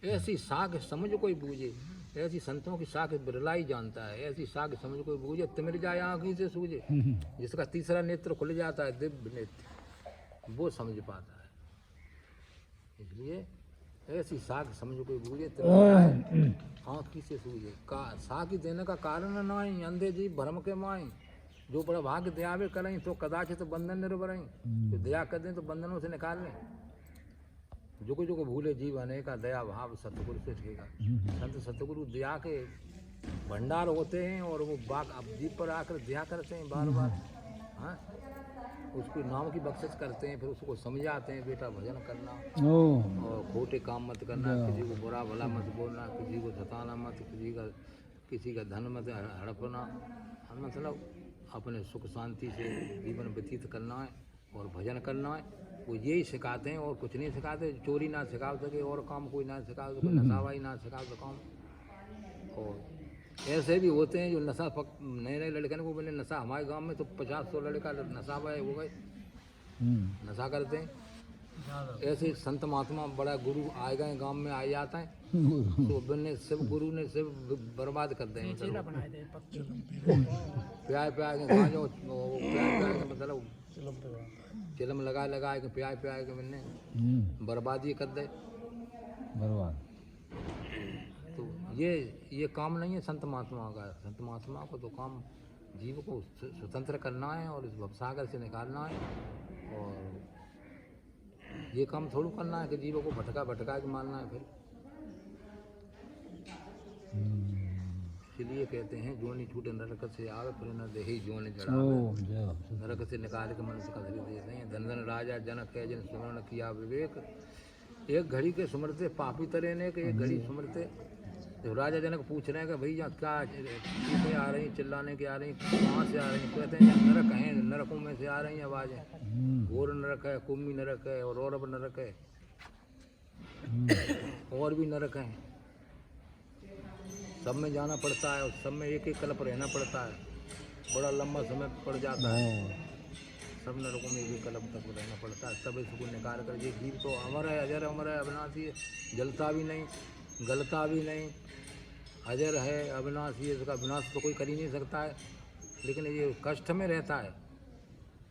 ऐसी साख समझ कोई बूझे, ऐसी संतों की साख बिरलाई जानता है, ऐसी साख समझ कोई बूझे, तिमिर जाए आँखी से सूझे। जिसका तीसरा नेत्र खुल जाता है, दिव्य नेत्र, वो समझ पाता है। इसलिए ऐसी साख समझ कोई बूझे, आँखी से सूझे। साख देने का कारण नाई, अंधे जीव भ्रम के माई। जो बड़ा भाग्य दयावे करें तो कदाचित बंधन निर्भरें, तो दया कर दें तो बंधनों से निकाल लें। जुग जुग भूले जीव अनेका, दया भाव सतगुरु से ठेगा। संत सतगुरु दया के भंडार होते हैं और वो बाग अब जीव पर आकर दया करते हैं बार बार। हाँ, उसके नाम की बख्शिश करते हैं, फिर उसको समझाते हैं, बेटा भजन करना और खोटे काम मत करना, किसी को बुरा भला मत बोलना, किसी को सताना मत, किसी का धन मत हड़पना। मतलब अपने सुख शांति से जीवन व्यतीत करना है और भजन करना है, वो यही सिखाते हैं और कुछ नहीं सिखाते। चोरी ना सिखा सके और काम कोई ना सिखा सके, नशावाई ना सिखा सके काम। और ऐसे भी होते हैं जो नशा नए नए लड़के को बोले नशा, हमारे गांव में तो 50-100 लड़का नशावाई हो गए, नशा करते हैं। ऐसे संत महात्मा बड़ा गुरु आए गए गांव में आ जाता है, तो सब गुरु ने सब बर्बाद कर दें। प्याज प्याज के गांजो, प्याज के मतलब चिलम लगा के प्याज के मैंने बर्बादी कर दे,
बर्बाद।
तो ये काम नहीं है संत महात्मा का। संत महात्मा को तो काम जीव को स्वतंत्र करना है और इस भवसागर से निकालना है। और ये काम थोड़ा करना है कि जीवों को भटका के मारना है। फिर इसलिए कहते हैं जो नहीं छूटे नरक से आवे, फिर न देहि जो ने जड़ावे। नरक से निकाल के मनुष्य का धीरे देते हैं। धन धन राजा जनक है जिन सुमरण किया विवेक। एक घड़ी के सुमरते पापी तरे ने, एक घड़ी सुमरते। जब राजा जनक पूछ रहे हैं कि भैया क्या चीखें आ रही, चिल्लाने की आ रही, कहाँ से आ रही? कहते हैं नरक हैं, नरकों में से आ रही हैं आवाज़ें। घोर नरक है, कुम्मी नरक है और औरब नरक है, और भी नरक हैं। सब में जाना पड़ता है और सब में एक एक कल्प रहना पड़ता है, बड़ा लंबा समय पड़ जाता है। सब नरकों में एक कल्प तक रहना पड़ता है, सब इसको निकाल कर। ये जीव तो अमर है, अजर अमर है, अविनाशी है, जलता भी नहीं, गलता भी नहीं, अजर है, अविनाशी है। इसका विनाश तो कोई कर ही नहीं सकता है, लेकिन ये कष्ट में रहता है,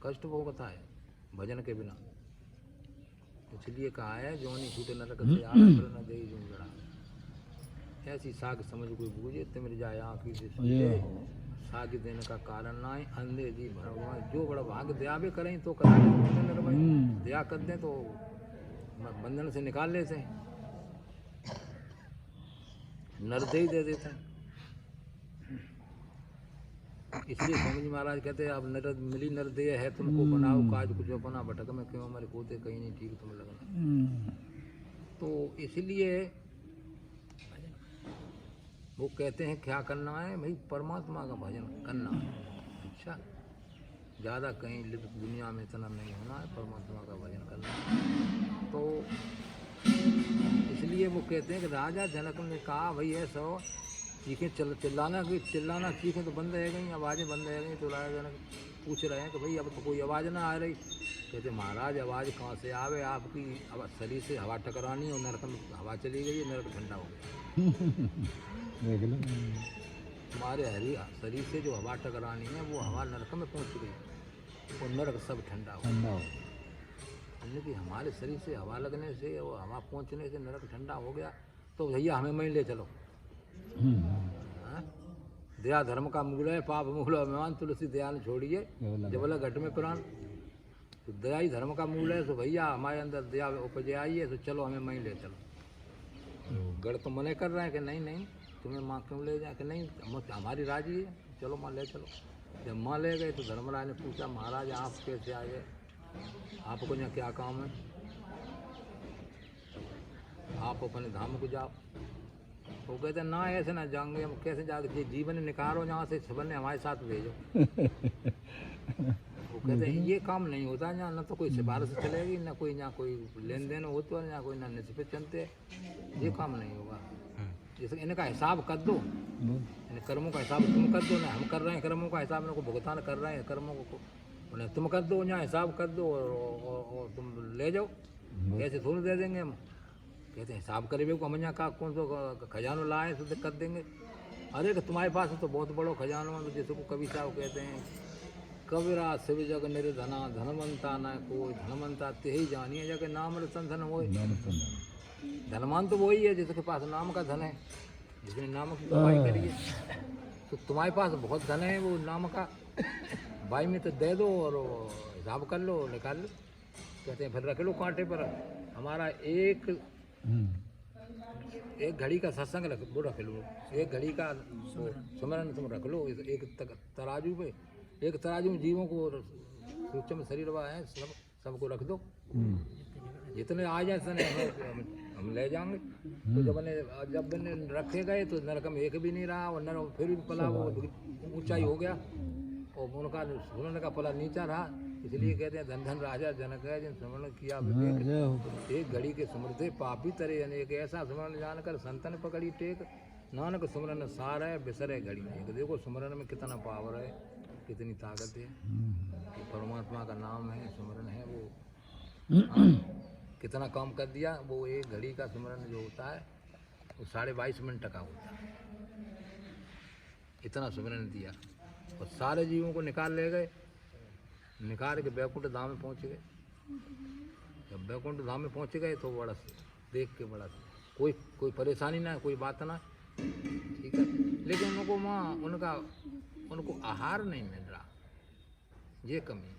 कष्ट भोगता है भजन के बिना। इसलिए कहा है जो नहीं छूटे नरक से आवे, फिर न देहि जो जड़ा। ऐसी साग समझ कोई बूझे, तिमिर जाए आँखी से सूझे। साग देने का कारण ना है, अंधे जी भगवान। जो बड़ा भाग दयावे करें तो करा दया कर दें तो बंधन से निकाल लेते हैं, नरदेही दे देते हैं। इसलिए स्वामी जी महाराज कहते हैं अब मिली नरदेह है तुमको, बनाओ काज कुछ अपना, भटक में क्यों हमारे कोते कहीं नहीं ठीक तुम लगना। तो इसलिए वो कहते हैं क्या करना है भाई, परमात्मा का भजन करना है। अच्छा, ज़्यादा कहीं दुनिया में इतना नहीं होना है, परमात्मा का भजन करना है। तो इसलिए वो कहते हैं कि राजा जनक ने कहा भाई ऐसा हो, चीखें चिल्लाना चीखें तो बंद रह गई, आवाज़ें बंद रह गई। तो राजा जनक पूछ रहे हैं कि भाई अब तो कोई आवाज़ ना आ रही। कहते महाराज आवाज़ कहाँ से आवे, आपकी शरीर से हवा टकरानी और नरक में हवा चली गई, नरक ठंडा हो गया। तुम्हारे शरीर से जो हवा टकरानी है वो हवा नरक में पहुँच गई और नरक सब ठंडा हो गया। कि हमारे शरीर से हवा लगने से और हवा पहुँचने से नरक ठंडा हो गया, तो भैया हमें वहीं ले चलो। दया धर्म का मूल है, पाप मूल अभिमान, तुलसी दया न छोड़िए जबल घट में प्राण। तो दया ही धर्म का मूल है, तो भैया हमारे अंदर दया उपजे आई है, तो चलो हमें वहीं ले चलो। गढ़ तो मने कर रहे हैं कि नहीं तुम्हें माँ क्यों ले जाए, कि नहीं हमारी राजी है, चलो माँ ले चलो। जब माँ ले गए तो धर्मराज ने पूछा महाराज आप कैसे आए? आपको यहाँ क्या काम है? आप अपने धाम को जाओ। वो कहते हैं ना ऐसे ना जाएंगे हम, कैसे जाके जीवन निकालो यहाँ से, सबने हमारे साथ भेजो। वो कहते हैं ये काम नहीं होता यहाँ, ना तो कोई सिफारिश चलेगी, ना कोई यहाँ कोई लेन देन होता है, यहाँ कोई ना नसीबे चलते, ये काम नहीं होगा। जैसे इनका हिसाब कर दो, इन कर्मों का हिसाब तुम कर दो ना, हम कर रहे हैं कर्मों का हिसाब, इनको भुगतान कर रहे हैं कर्मों को, उन्हें तुम कर दो, यहाँ हिसाब कर दो और तुम ले जाओ, ऐसे थोड़ी दे देंगे हम। कहते हैं हिसाब करेंगे को हम यहाँ का कौन सा खजानो लाए तो कर देंगे। अरे कि तुम्हारे पास तो बहुत बड़ो खजानो है, तो जैसे को कवि साहब कहते हैं, कबीरा शिव जग निर्धना धनवंता न कोई, धनवंता ते ही जानिए जग नाम रतन धन होए। धनवान तो वही है जिसके पास नाम का धन है, जिसने नाम की कमाई करी है। तो तुम्हारे पास बहुत धन है वो नाम का, भाई में तो दे दो और हिसाब कर लो, निकाल लो। कहते हैं फिर रख लो कांटे पर, हमारा एक घड़ी का सत्संग वो रख लो, एक घड़ी का सुमरन तुम रख लो, एक तराजू पे, एक तराजू में जीवों को सूक्ष्म शरीर हुआ है सबको रख दो, जितने आ जाए सने हम ले जाएंगे। तो जब मैंने रखे गए तो नरक में एक भी नहीं रहा, और नर फिर भी पला वो ऊंचाई हो गया, और उनका सुनने का पला नीचा रहा। इसलिए कहते हैं धन धन राजा जनक है जिन स्मरण किया विवेक, एक घड़ी के सुमृते पापी तरे अनेक, ऐसा स्मरण जानकर संतन पकड़ी टेक, नानक सुमरन सार है बिसरे घड़ी एक। देखो सुमरन में कितना पावर है, कितनी ताकत है, परमात्मा का नाम है, सुमरन है वो। कितना काम कर दिया वो, एक घड़ी का सुमरन जो होता है वो 22.5 मिनट का होता है, इतना सुमरन दिया। और सारे जीवों को निकाल ले गए, निकाल के बैकुंठ धाम में पहुँच गए। जब बैकुंठ धाम में पहुँच गए तो बड़ा देख के बड़ा कोई परेशानी ना, कोई बात ना, ठीक है। लेकिन उनको वहाँ उनको आहार नहीं मिल रहा, ये कमी है।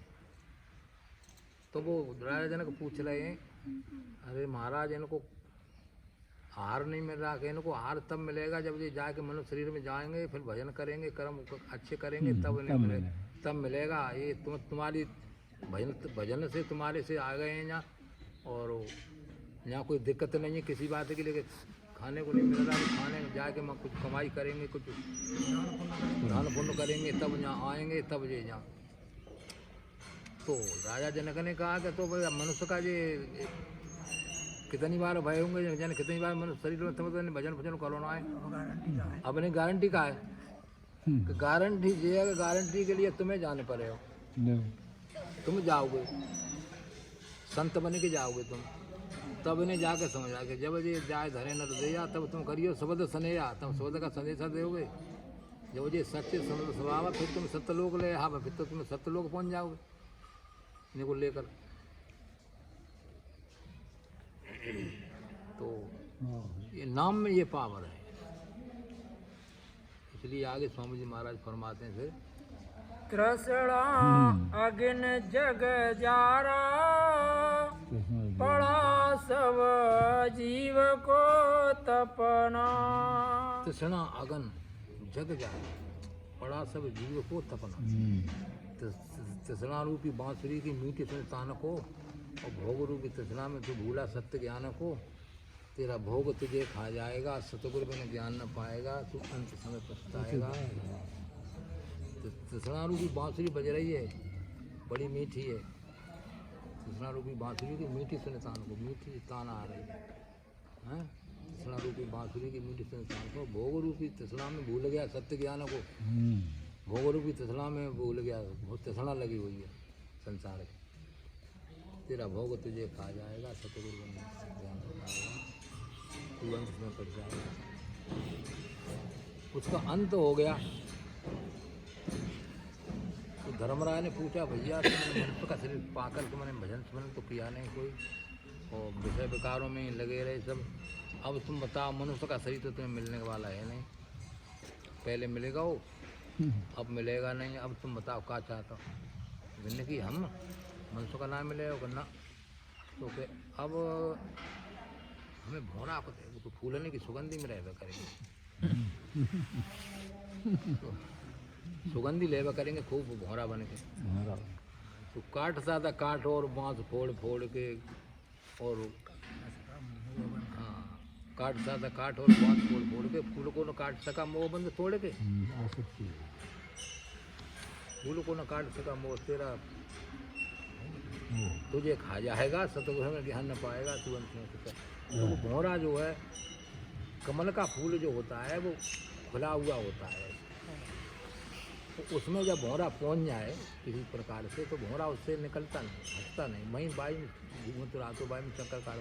तो वो राजा जनक पूछ रहे हैं, अरे महाराज इनको आहार नहीं मिल रहा, कि इनको आहार तब मिलेगा जब ये जाके मनुष्य शरीर में जाएंगे, फिर भजन करेंगे, कर्म अच्छे करेंगे, तब इन्हें मिलेगा, तब मिलेगा। ये तुम्हारी भजन से तुम्हारे से आ गए हैं यहाँ, और यहाँ कोई दिक्कत नहीं है किसी बात की, लेकिन खाने को नहीं मिल रहा, खाने जाके मैं कुछ कमाई करेंगे, कुछ दान पुण्य करेंगे, तब यहाँ आएंगे, तब ये यहाँ। तो राजा जनक ने कहा कि तो भाई मनुष्य का ये कितनी बार भय होंगे, जाने कितनी बार मनुष्य शरीर में तुम तो भजन भजन करो ना है, अपनी गारंटी का है। गारंटी ये है, गारंटी के लिए तुम्हें जाने पड़े हो, तुम जाओगे संत बन के जाओगे तुम, तब इन्हें जाके समझ आगे, जब ये जाए धरे न दिया तब तुम करियो शब्द सनेया, तब शब्द का संदेशा दोगे। जब ये सच्चे शब्द स्वभाव, फिर तुम सत्यलोक ले, हाँ फिर तो तुम सत्यलोक पहुँच जाओगे इनको लेकर। तो ये नाम में ये पावर है, इसलिए आगे स्वामी जी महाराज फरमाते हैं फिर,
कृष्णा अग्न जग जारा, पड़ा सब जीव को तपना।
कृष्णा अगन जग जारा, पड़ा सब जीव को तपना। तृष्णा रूपी बांसुरी की मीठी सुन तान को, और भोग रूपी तृष्णा में तू भूला सत्य ज्ञान को, तेरा भोग तुझे खा जाएगा, सतगुरु बिन ज्ञान न पाएगा, तू अंत समय पछताएगा। तृष्णा रूपी बांसुरी बज रही है, बड़ी मीठी है। तृष्णा रूपी बांसुरी की मीठी सुन तान को, मीठी तान आ रही है। तृष्णा रूपी बांसुरी की मीठी सुन तान को, भोग रूपी तृष्णा में भूल गया सत्य ज्ञान को, भोग रूपी तृष्णा में भूल गया, बहुत तृष्णा लगी हुई है संसार की, तेरा भोग तुझे खा जाएगा, सतगुरु बन ज्ञान पाएगा, तू अंत में पड़ जाएगा। उसका अंत हो गया। तो धर्मराय ने पूछा, भैया तुमने मनुष्य का शरीर पाकर तुमने भजन स्मरण तो किया नहीं कोई, और विषय विकारों में लगे रहे सब, अब तुम बताओ मनुष्य का शरीर तो तुम्हें मिलने वाला है नहीं, पहले मिलेगा वो, अब मिलेगा नहीं, अब तुम बताओ क्या चाहता हो। जिन्हें कि हम मनुष्य का नाम मिलेगा ना, तो अब हमें भौरा को तो फूलने की सुगंधी में रहबा करेंगे, तो सुगंधी लेवा करेंगे खूब भौरा बन के। तो काट सादा काट और बांस फोड़ फोड़ के और हाँ काट सादा काट और बांस फोड़ फोड़ के फूल को न काट सका मोह बंद तोड़ के
आ सकती है।
फूल को न काट सका मोह तेरा तुझे खा जाएगा सतगुरु में ध्यान न पाएगा तू अंत में तो वो भौरा जो है कमल का फूल जो होता है वो खुला हुआ होता है तो उसमें जब भौरा पहुंच जाए किसी प्रकार से तो भौरा उससे निकलता नहीं हटता नहीं वहीं बाई में घूमत रातों बाई में चक्कर काट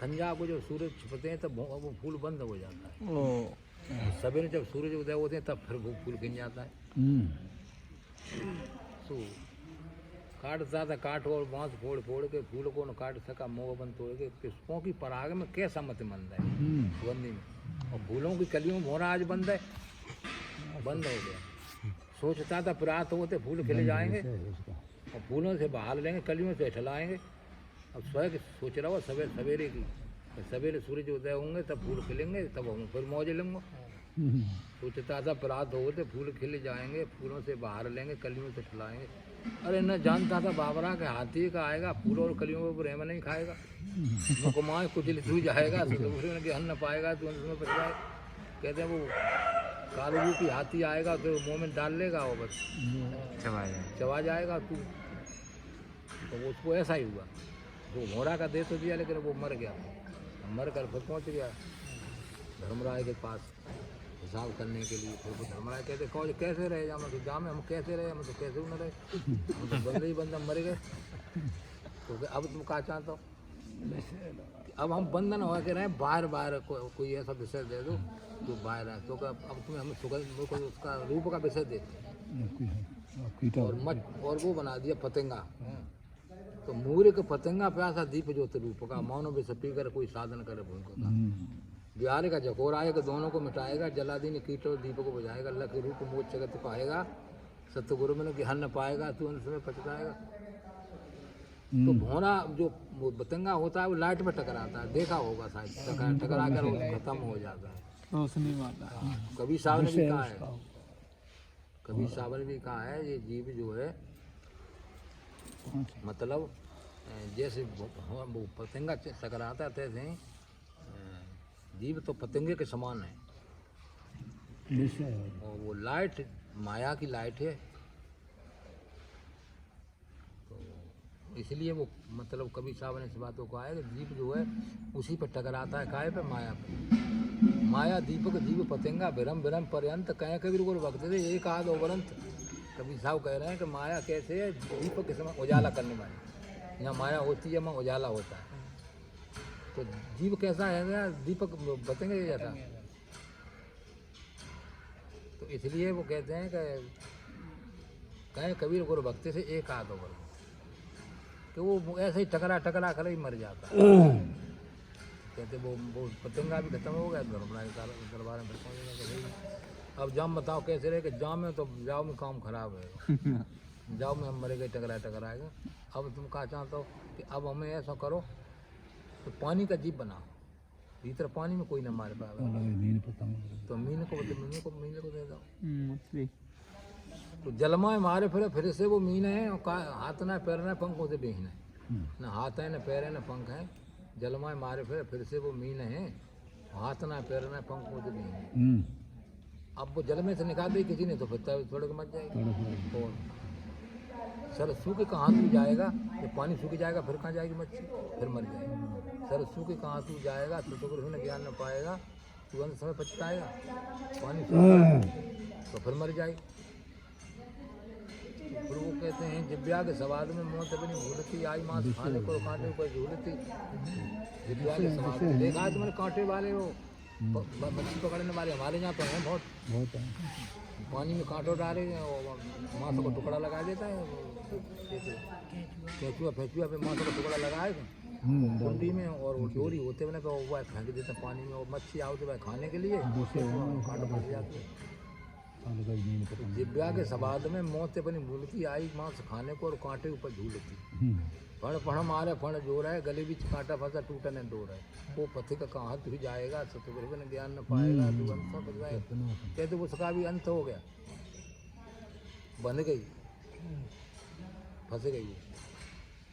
संध्या को जब सूरज छिपते हैं तब वो फूल बंद हो जाता है सवेरे जब सूरज उदय होते हैं तब फिर वो फूल खिल जाता है तो काट सादा काट और बांस फोड़ फोड़ के फूल को न काट सका मोह बंद तोड़ के पुष्पों की पराग में कैसा मत मंद है सुगंधी में और फूलों की कलियों में भौरा आज बंद है बंद हो गया सोचता था प्रात होते फूल खिले जाएंगे और फूलों से बहाल लेंगे कलियों से ठलाएंगे अब स्वयं सोच रहा हो सवेरे सवेरे की सवेरे सूरज उदय होंगे तब फूल खिलेंगे तब हम फिर मौज लेंगे सोचता था प्रात होते फूल खिले जाएंगे फूलों से बाहर लेंगे कलियों से ठलाएंगे अरे न जानता था बाबरा के हाथी का आएगा फूल और कलियों पर रहमा नहीं खाएगा मुकमाए कुचल तू जाएगा सतगुरु ने हन न पाएगा तू अंत में बचाए कहते हैं वो कालू की हाथी आएगा तो मुंह में डाल लेगा वो बस चबा जाएगा तू तो उसको ऐसा ही हुआ वो घोड़ा का दे तो दिया लेकिन वो मर गया मर कर फिर पहुँच गया धर्मराय के पास हिसाब करने के लिए फिर वो धर्मराय कहते कौन कैसे रहे जा मैं तो जाम हम कैसे रहे हम तो कैसे न रहे हम तो बंदे ही बंदा मर गए तो अब तुम कहा चाहता हो अब हम बंधन हो के रहे बाहर बाहर कोई ऐसा विषय दे दो जो बाहर है तो अब तुम्हें हम सुगंध उसका रूप का विषय देते और मत और वो बना दिया पतंगा तो मूर्ख पतंगा प्यासा दीप ज्योति रूप का मौन विष पीकर कोई साधन करे भूख का बिहार का जकोर आएगा दोनों को मिटाएगा जलादीन कीट और दीप को बजाएगा लख रूप मोच जगत पाएगा सतगुरु में हन न पाएगा तू अंत में पछताएगा तो भौरा जो पतंगा होता है वो लाइट में टकराता है देखा होगा शायद टकरा कर वो खत्म हो जाता है
रोशनी वाला
कभी सावन भी कहा है कभी सावन भी कहा है ये जीव जो है मतलब जैसे वो पतंगा टकराता है तैसे ही जीव तो पतंगे के समान है और वो लाइट माया की लाइट है तो इसलिए वो मतलब कभी सावन इस बातों को आया कि जीव जो है उसी पर टकराता है काहे पे माया पे माया दीपक जीव पतंगा बिरम बिरम पर्यंत कहे कबीर को भक्त थे एक आध ओवरंत कभी साहब कह रहे हैं कि माया कैसे है दीपक के समय उजाला करने वाली यहाँ माया होती है वहाँ उजाला होता है तो जीव कैसा है दीपक बतेंगे जैसा तो इसलिए वो कहते हैं कि कहें कबीर गुरु भक्ति से एक आध ओवर कि वो ऐसे ही टकरा टकरा कर ही मर जाता है कहते वो पतंगा भी खत्म हो गया धर्मराय दरबार में पहुँचेगा अब जाम बताओ कैसे रहे कि जाम में तो जाओ में काम खराब है जाओ में हम मरे गए टकराएगा अब तुम कहा चाहते हो कि अब हमें ऐसा करो तो पानी का जीप बनाओ भीतर पानी में कोई ना मार पाएगा तो मीन को दे दो तो जलमा मारे फिर से वो मीन है हाथ ना पैर ना पंखों से बेहन है ना हाथ है ना पैर है ना पंख है जलमा मारे फिर से वो मीन है हाथ ना पैर ना पंखों से बेहन है अब वो जल में से निकाल दी किसी ने तो फिर थोड़े को मच जाएगी और सर सूखे कहाँ तू जाएगा जब पानी सूख जाएगा फिर कहाँ जाएगी मच्छी फिर मर जाएगी सर सूखे कहाँ तू जाएगा तो उसने ज्ञान न पाएगा तू अंत समय पछताएगा पानी सूखा तो फिर मर जाएगी फिर वो कहते हैं जिब्या के सवाद में मौत अपनी भूलती आई मांस खाने को कांटे को झूलती जिब्या के सवाद में देखा है तुमने कांटे वाले वो मच्छी पकड़ने वाले हमारे यहाँ तो हैं बहुत पानी में कांटो डाले और मांस को टुकड़ा लगा देता है फेंचुआ पे मांस को टुकड़ा लगाए कुंडी में और वो डोरी होते हुए तो वो फेंक देते पानी में और मच्छी आओ तो खाने के लिए कांटो फंस जाते जिब्या के सवाद में मौत अपनी भूलती आई मांस खाने को और कांटे ऊपर झूलती फण फण मारे फण जोर है गले बीच कांटा फंसा टूटा न डोर है वो पथिक कहाँ तू जाएगा सतगुरु ने ज्ञान न पाएगा तू अंत बजाए कहते उसका भी अंत हो गया बन गई फंस गई वो।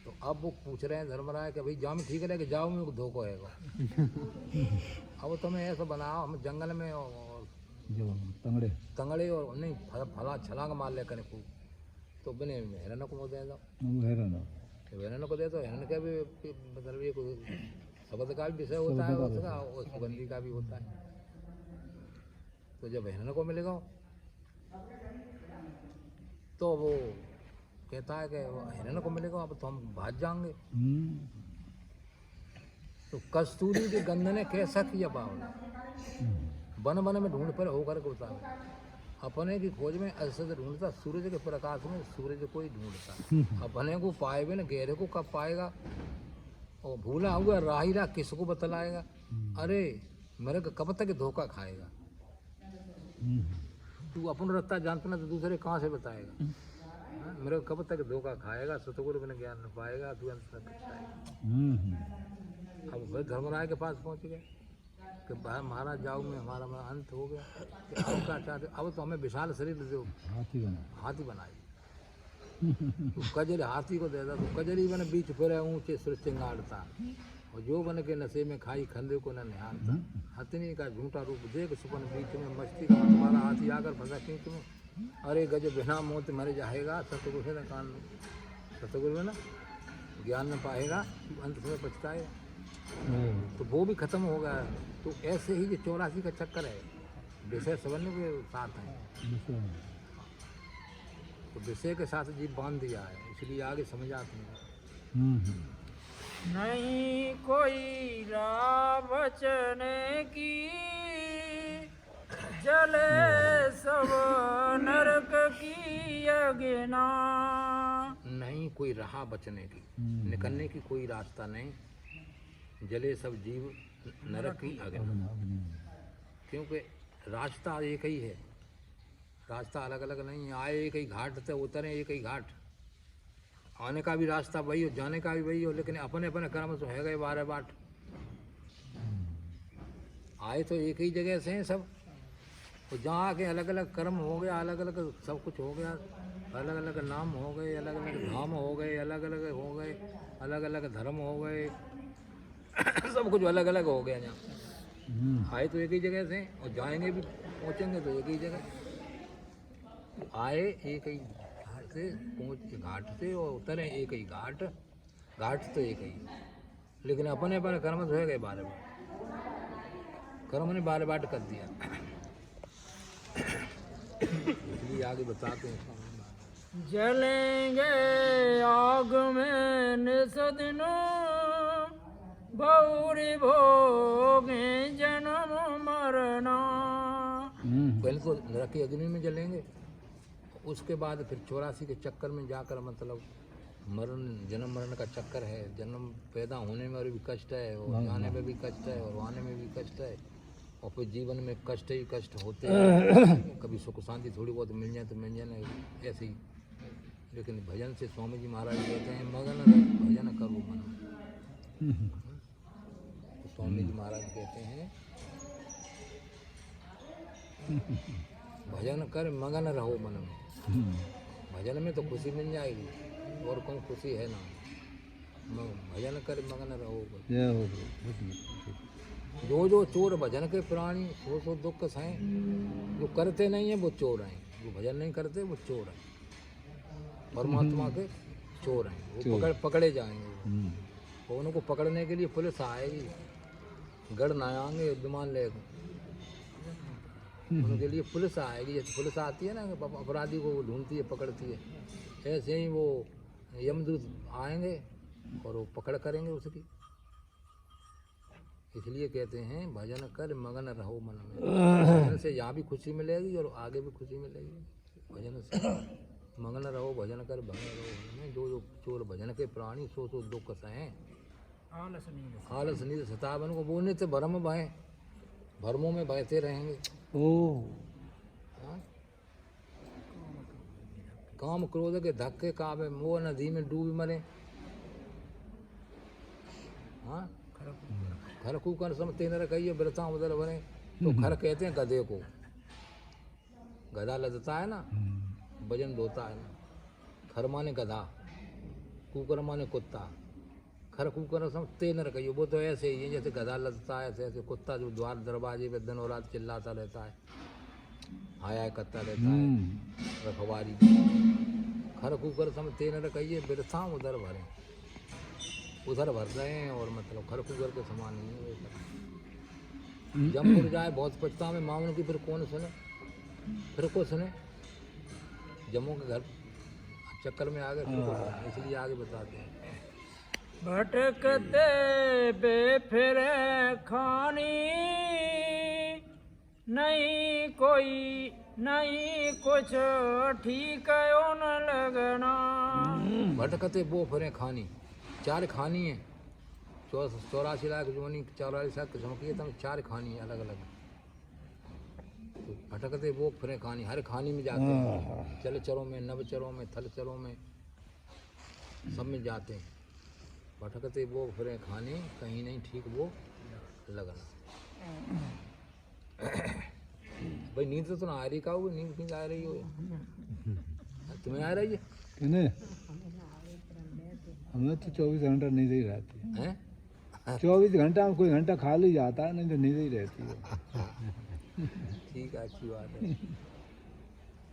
तो अब वो पूछ रहे हैं धर्मराय कि भाई जाओ में ठीक है कि जाओ में धोखा हैगा। अब तुम्हें ऐसा बनाओ हम जंगल में और
जो तंगड़े
तंगड़े और नहीं फला छलांग मार ले कने खूब। तो बने हिरण को दे दो,
वो हैरान हो।
हिरण को दे दो। हिरण का भी मतलब ये कोई शब्द का भी विषय होता है उसका, और सुगंधी का भी होता है। तो जब हिरण को मिलेगा तो वो कहता है कि हिरण को मिलेगा अब तो हम भाग जाएंगे। तो कस्तूरी के गंध ने कैसा किया बावला, वन वन में ढूंढ पर होकर के उतारा। अपने की खोज में असद ढूंढता, सूरज के प्रकाश में सूरज को ही ढूंढता। अपने को पाए बिना गहरे को कब पाएगा, और भूला हुआ राहिरा किसको बतलाएगा। अरे मेरे को कब तक धोखा खाएगा, तू अपन रास्ता जानता ना तो दूसरे कहाँ से बताएगा। हाँ, मेरे को कब तक धोखा खाएगा, सतगुरु बिना ज्ञान न पाएगा, तू अंत तक पछताएगा। अब फिर धर्मराय के पास पहुंच गए कि भाई महाराज जाओ में हमारा अंत हो गया, कि अब क्या चाहते, अब तो हमें विशाल शरीर दो, हाथी बनाए। तो कजरी हाथी को दे दो, तो कजरी बने बीच फिर ऊंचे सुर चिंगाड़ता, और जो बन के नशे में खाई खंदे को न निहारता। हथनी का झूठा रूप देख सुपन बीच में, मस्ती का तुम्हारा हाथी आकर फंसा खींच में। अरे गज बिना मौत मर जाएगा, सतगुरु से न कान, सतगुरु में ना ज्ञान न पाएगा, अंत में पछताएगा। तो वो भी खत्म हो गया। तो ऐसे ही जो 84 का चक्कर है, विषय सवर्ण के साथ है, तो विषय के साथ जीव बांध दिया है, इसलिए आगे समझ आती है।
नहीं कोई राह बचने की, जले सब नरक की अग्नि।
नहीं कोई राह बचने की, निकलने की कोई रास्ता नहीं, जले सब जीव नरक की अग्नि। क्योंकि रास्ता एक ही है, रास्ता अलग अलग नहीं है। आए एक ही घाट से उतरे एक ही घाट, आने का भी रास्ता वही हो, जाने का भी वही हो, लेकिन अपने अपने कर्म तो है गए 12 बाट। आए तो एक ही जगह से हैं सब, तो जहाँ आके अलग अलग कर्म हो गया, अलग अलग सब कुछ हो गया, अलग अलग नाम हो गए, अलग अलग धाम हो गए, अलग अलग हो गए, अलग अलग धर्म हो गए, सब कुछ अलग अलग हो गया। यहाँ आए तो एक ही जगह से, और जाएंगे भी पहुँचेंगे तो एक ही जगह। आए एक ही घाट से, पहुँच घाट से, और उतरे एक ही घाट, घाट तो एक ही, लेकिन अपने अपने कर्म तो है गए 12 बाट। कर्म ने 12 बाट कर दिया। इसलिए आगे बताते हैं,
जलेंगे आग में निसदिनो, बहुरी भोगे जन्म मरना।
पहले तो नरक की अग्नि में जलेंगे, उसके बाद फिर 84 के चक्कर में जाकर, मतलब मरण जन्म मरण का चक्कर है। जन्म पैदा होने में भी कष्ट है, और जाने में भी कष्ट है, और आने में भी कष्ट है, और फिर जीवन में कष्ट ही कष्ट होते हैं। कभी सुख शांति थोड़ी बहुत मिल जाए तो मिल जाए, ऐसे ही। लेकिन भजन से स्वामी जी महाराज कहते हैं मगन भजन करो मन में। तो स्वामी जी महाराज कहते हैं भजन कर मगन रहो मन में। भजन में तो खुशी मिल जाएगी, और कौन खुशी है ना। भजन कर मगन रहो। जो जो चोर भजन के प्राणी, सो दुख सहें। जो करते नहीं है वो चोर हैं, जो भजन नहीं करते वो चोर हैं, परमात्मा के चोर हैं। वो पकड़े जाएंगे, और उनको पकड़ने के लिए पुलिस आएगी, गढ़ न आएंगे विमान लेकर, उनके लिए पुलिस आएगी। जैसे पुलिस आती है ना, अपराधी को ढूंढती है, पकड़ती है, ऐसे ही वो यमदूत आएंगे और वो पकड़ करेंगे उसकी। इसलिए कहते हैं भजन कर मगन रहो मन में। भजन से यहाँ भी खुशी मिलेगी और आगे भी खुशी मिलेगी। भजन से मगन रहो, भजन कर भगन रहो मन में। जो जो चोर भजन के प्राणी, सो दुख सहें। आलस नींद सतावन को, वो नित्य भरम भय, भरमों में बहते रहेंगे। हाँ? काम क्रोध के धक्के काबे, मोह नदी में डूब मरे। हाँ, खर कुकर समते न रखिए बिरता उधर बने। तो खर कहते हैं गधे को, गधा लदता है ना, वजन ढोता है ना, खर माने गधा। कुकर माने कुत्ता, खर कुकर सब ते न रखिए, वो तो ऐसे ही है जैसे गधा लदता है, ऐसे ऐसे कुत्ता जो द्वार दरवाजे पे दिन और रात चिल्लाता रहता है, हाय करता रहता है रखवारी। खर कुकर सब ते न रखिए, बिरसा उधर भरे, उधर भर रहे हैं, और मतलब खर कुकर के समान नहीं है वैसा। जमपुर जाए बहुत पछता में मामलों की, फिर कौन सुने, फिर को सुने, जम्मू के घर चक्कर में आ गए, फिर को सुने, इसलिए आगे बताते हैं।
भटकते बेफिरे खानी, नहीं कोई नहीं कुछ ठीक न लगना।
भटकते वो फिरे खानी, 4 खानी है, 84 लाख जोनी 44 लाख किस्म की है, तब 4 खानी है अलग अलग। तो भटकते वो फिरे खानी, हर खानी में जाते हैं, जलचरों में, नवचरों में, थलचरों में, सब में जाते हैं। भटकते वो फिरे खाने, कहीं नहीं ठीक वो लगना। भाई नींद तो ना आ रही, का हो नींद नहीं आ रही हो, तुम्हें आ रही है?
किन्हें? हमें तो 24 घंटा नींद ही रहती है।
हैं?
24 घंटा में कोई घंटा खाली जाता है, नहीं तो नींद ही रहती है।
ठीक है, अच्छी बात है।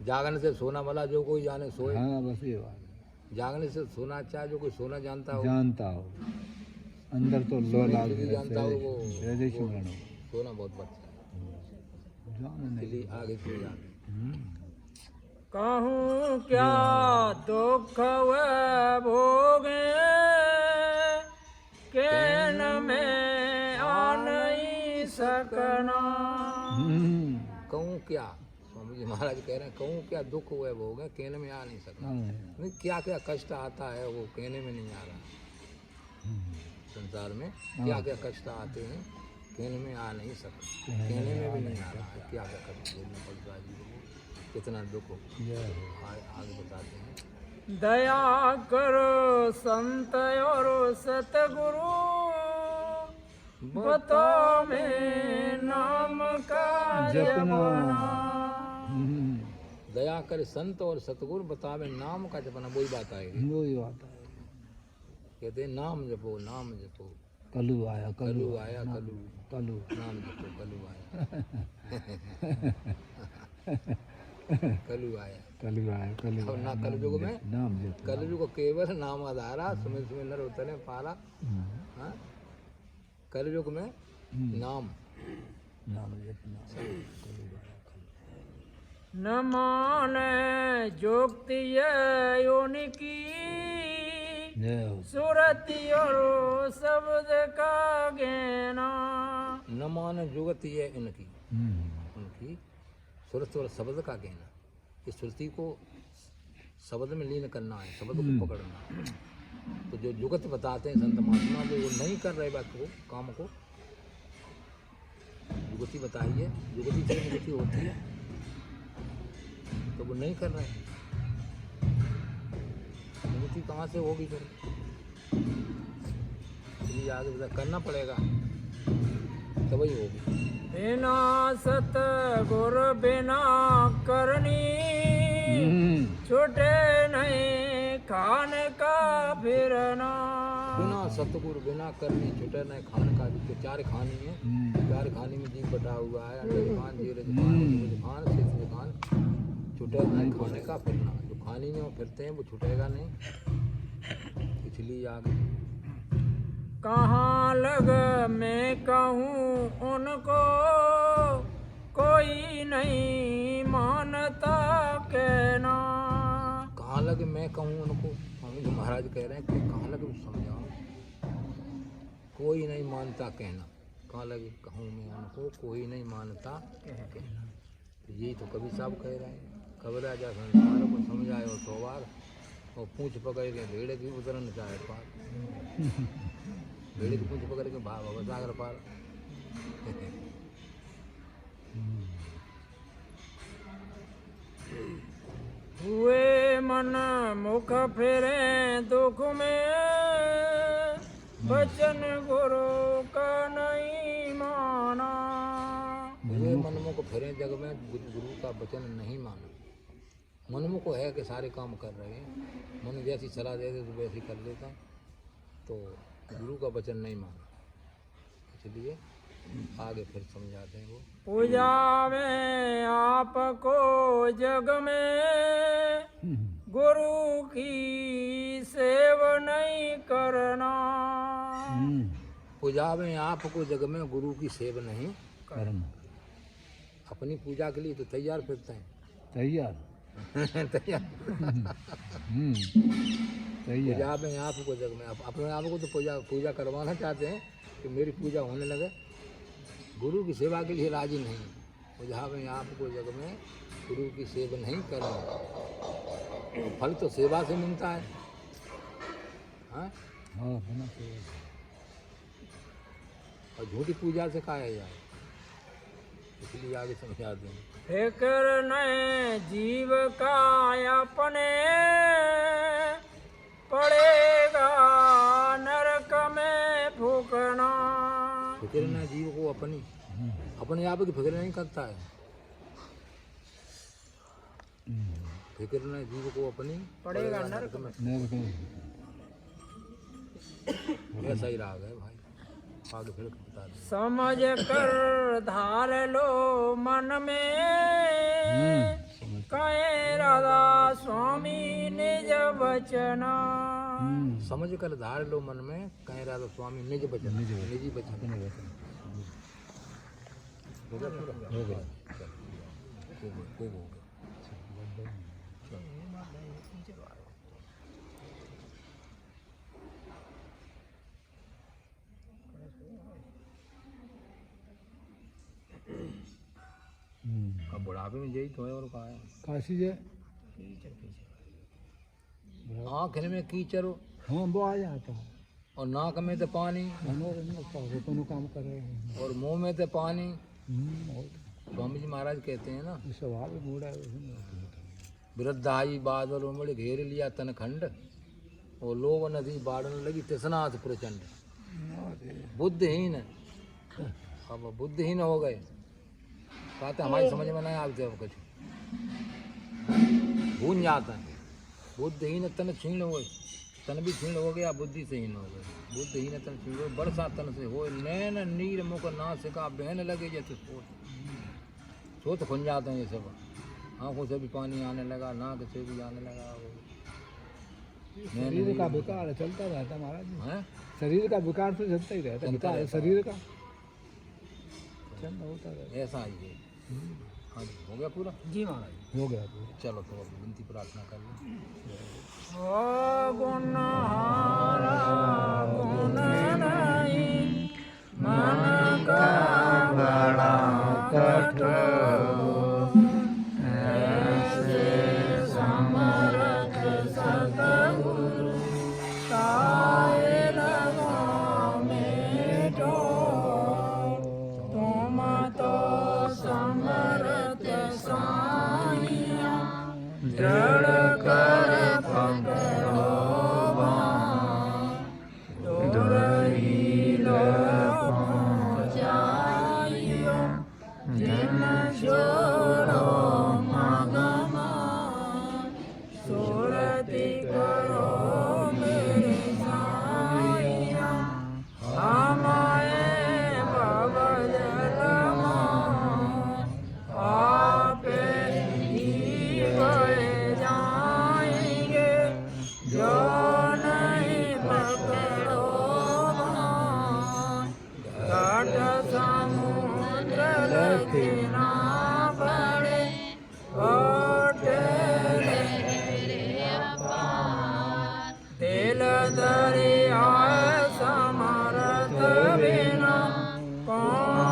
जागने से सोना भला जो कोई जाने सोए,
हाँ बस ये बात है।
जागने से सोना अच्छा है जो कोई सोना जानता हो,
जानता हो, अंदर तो लो लाग
भी जानता हो वो
स्मरण हो,
सोना बहुत अच्छा है,
जान नहीं।
इसलिए आगे सो जाते।
कहूँ क्या दुख वे भोगे, कैन में आ नहीं सकना।
कहूँ क्या, स्वामी जी महाराज कह रहे हैं, कहूँ क्या दुख हुए वो गए, कहने में आ नहीं सकता। नहीं, क्या क्या कष्ट आता है वो कहने में नहीं आ रहा। संसार में क्या क्या कष्ट आते हैं, कहने में आ नहीं सकता, कहने में भी नहीं आ रहा है क्या क्या कष्ट झेलना पड़ता है जी को, कितना दुख हो। आगे बताते हैं।
दया करो संत और सतगुरु, बतो में नाम का
जपना।
दया करे संत और सतगुरु, बतावे नाम का जपना। वही बात आएगी,
वही बात है।
कहते हैं नाम जपो, नाम जपो,
कलू आया,
कलू आया, कलू
कलू
नाम जपो, कलू आया, कलू आया,
कलू आया, कलू
और ना कलयुग में,
नाम जप।
कलयुग केवल नाम आधारा, सुमिर सुमिर नर उतरे पारा। हाँ, कलयुग में नाम,
नाम जपना। कलू आया,
न माने जोक्ति उनकी,
जय हो।
सुरति और शब्द का ज्ञाना।
न मान जुगत ये इनकी, उनकी सुरत और शब्द का कहना, इस श्रुति को शब्द में लीन करना है, शब्द को पकड़ना। तो जो जुगत बताते हैं संत महात्मा, जो वो नहीं कर रहे बात को, काम को, जुगति बताइए, जुगति से मुक्ति होती है, तो वो नहीं कर रहे, मुक्ति कहाँ से होगी फिर? इसलिए आगे बता करना पड़ेगा, तभी होगी।
बिना सतगुर बिना करनी, छूटे नहीं खान का फिरना।
बिना सतगुरु बिना करनी, छूटे नहीं खान का। तो 4 खानी है, 4 खानी में जीव बटा हुआ है, अंडे खान, जीरे खान, शेष खान, छूटे नहीं खाने का फिरना। जो खानी में वो फिरते हैं वो छूटेगा नहीं, इसलिए आगे।
कहाँ लग मैं कहूँ उनको, कोई नहीं मानता कहना।
कहाँ लग मैं कहूँ उनको, स्वामी जी महाराज कह रहे हैं कि कहाँ लग समझाओ, कोई नहीं मानता कहना। कहाँ लगे कहूँ मैं उनको, कोई नहीं मानता कहना। तो यही तो कवि साहब कह रहे हैं, कब राजा संसार को समझाए और 100 बार, और पूछ पकड़ के भेड़ की उतरन चाहे पार, भेड़ की पूछ पकड़ के भाव सागर पार।
हुए मन मुख फिरे दुख में, वचन गुरु का नहीं माना।
हुए मन मुख फिरे जग में, गुरु का वचन नहीं माना। मन को है कि सारे काम कर रहे हैं, मन जैसी सलाह दे दे तो वैसे कर लेता हूँ, तो गुरु का वचन नहीं माना, इसलिए आगे फिर समझाते हैं वो।
पूजा में आपको जग में गुरु की सेवा नहीं करना।
पूजा में आपको जग में गुरु की सेवा नहीं
करना।
अपनी पूजा के लिए तो तैयार फिरते हैं।
तैयार
तैयार
तैयार।
पूजा में आपको जग में अपने आप को तो पूजा करवाना चाहते हैं कि मेरी पूजा होने लगे, गुरु की सेवा के लिए राजी नहीं। पूजा में आपको जग में गुरु की सेवा नहीं करना, फल तो सेवा से मिलता है। हाँ
होना चाहिए।
और झूठी पूजा से खाया जाए, इसलिए आगे समझाते हैं।
फिक्र नहीं जीव का अपने पड़ेगा नरक में फूकना।
फिक्र न जीव को अपने आप की फिक्र नहीं करता है। फिक्र न जीव को अपनी
पड़ेगा नरक में।
ऐसा ही राग है भाई, आगे फिर बता दे।
समझ कर धार लो मन में कहे राधा स्वामी निज वचना।
समझ कर धार लो मन में कहे राधा स्वामी निज वचन, निजी वचन। हो गया पूरा? हो गया। खूब हो गया। अब बुढ़ापे में यही तो है, और कहा है
काशी जे
आँख में कीचड़
हाँ वो आ जाता है।
और नाक में तो पानी
दोनों काम कर रहे हैं।
और मुंह में तो पानी।
और
स्वामी जी महाराज कहते हैं ना,
स्वभाव मूड़ा
वृद्धाई बादल उमड़ घेर लिया तन खंड, और लोग नदी बाढ़ने लगी तृष्णाथ प्रचंड। बुद्धहीन, अब बुद्धहीन हो गए, कहते हमारी समझ में नहीं आते, अब कुछ भूल जाता है। बुद्धहीन तन छीण हो, तन भी छीण हो गया, बुद्धि से हीन हो गए। बुद्धहीन तन छीण हो, बरसा तन से हो, नैन नीर मुख नासिका बहन लगे जैसे सोत खुन जाते हैं ये सब। आँखों से भी पानी आने लगा, नाक से भी आने लगा।
शरीर का विकार चलता रहता महाराज जी।
हैं?
शरीर का विकार तो चलता ही रहता, विकार शरीर का चलता होता रहता।
ऐसा ही है। हाँ जी, हो गया पूरा?
जी महाराज
हो गया पूरा।
चलो तो अब विनती प्रार्थना कर लो।
ओ गुणहारा गुण नहीं मन का बड़ा कठोर, ऐसे समर्थ सतगुरु ताए लगा मेटो। तुम तो समर्थ साईं जड़ कर पकड़ो दुरही लो पहुँचाइयो, जिन छोड़ो मगमा सुरति करो मेरे साईं। हमारे भवजलमा आपे ही गए जाएंगे, जो नहीं पकड़ो घाट समुद्र देखना पड़े, दिल दरिया समर्थ बिना कौन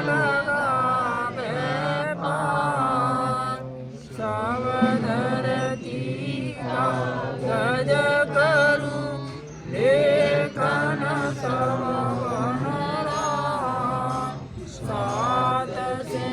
लगावे पार। सब धरती का गज करूं लेखन सब बनरा, सात से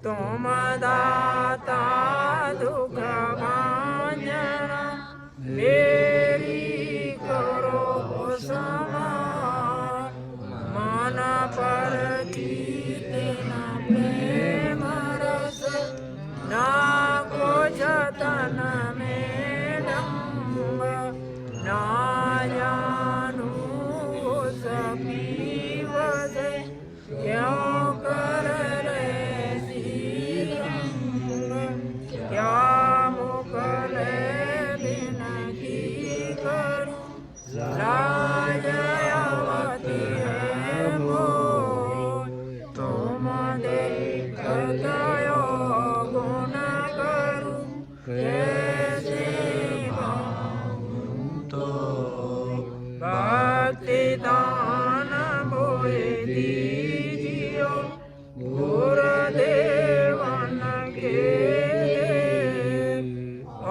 तुम दाता दुख भांजन मेरी करो समार मन पर कीर्तन प्रेम रस ना को जतन में डंब ना जानू सपीवस क्यों कर रहे रंग क्या मुकले बिनती करूं राजयावती है मोर तुम देखत यो गुण करूं कैसे मांगूं तो भक्ति दान मोहे दीजियो गुरुदेवन के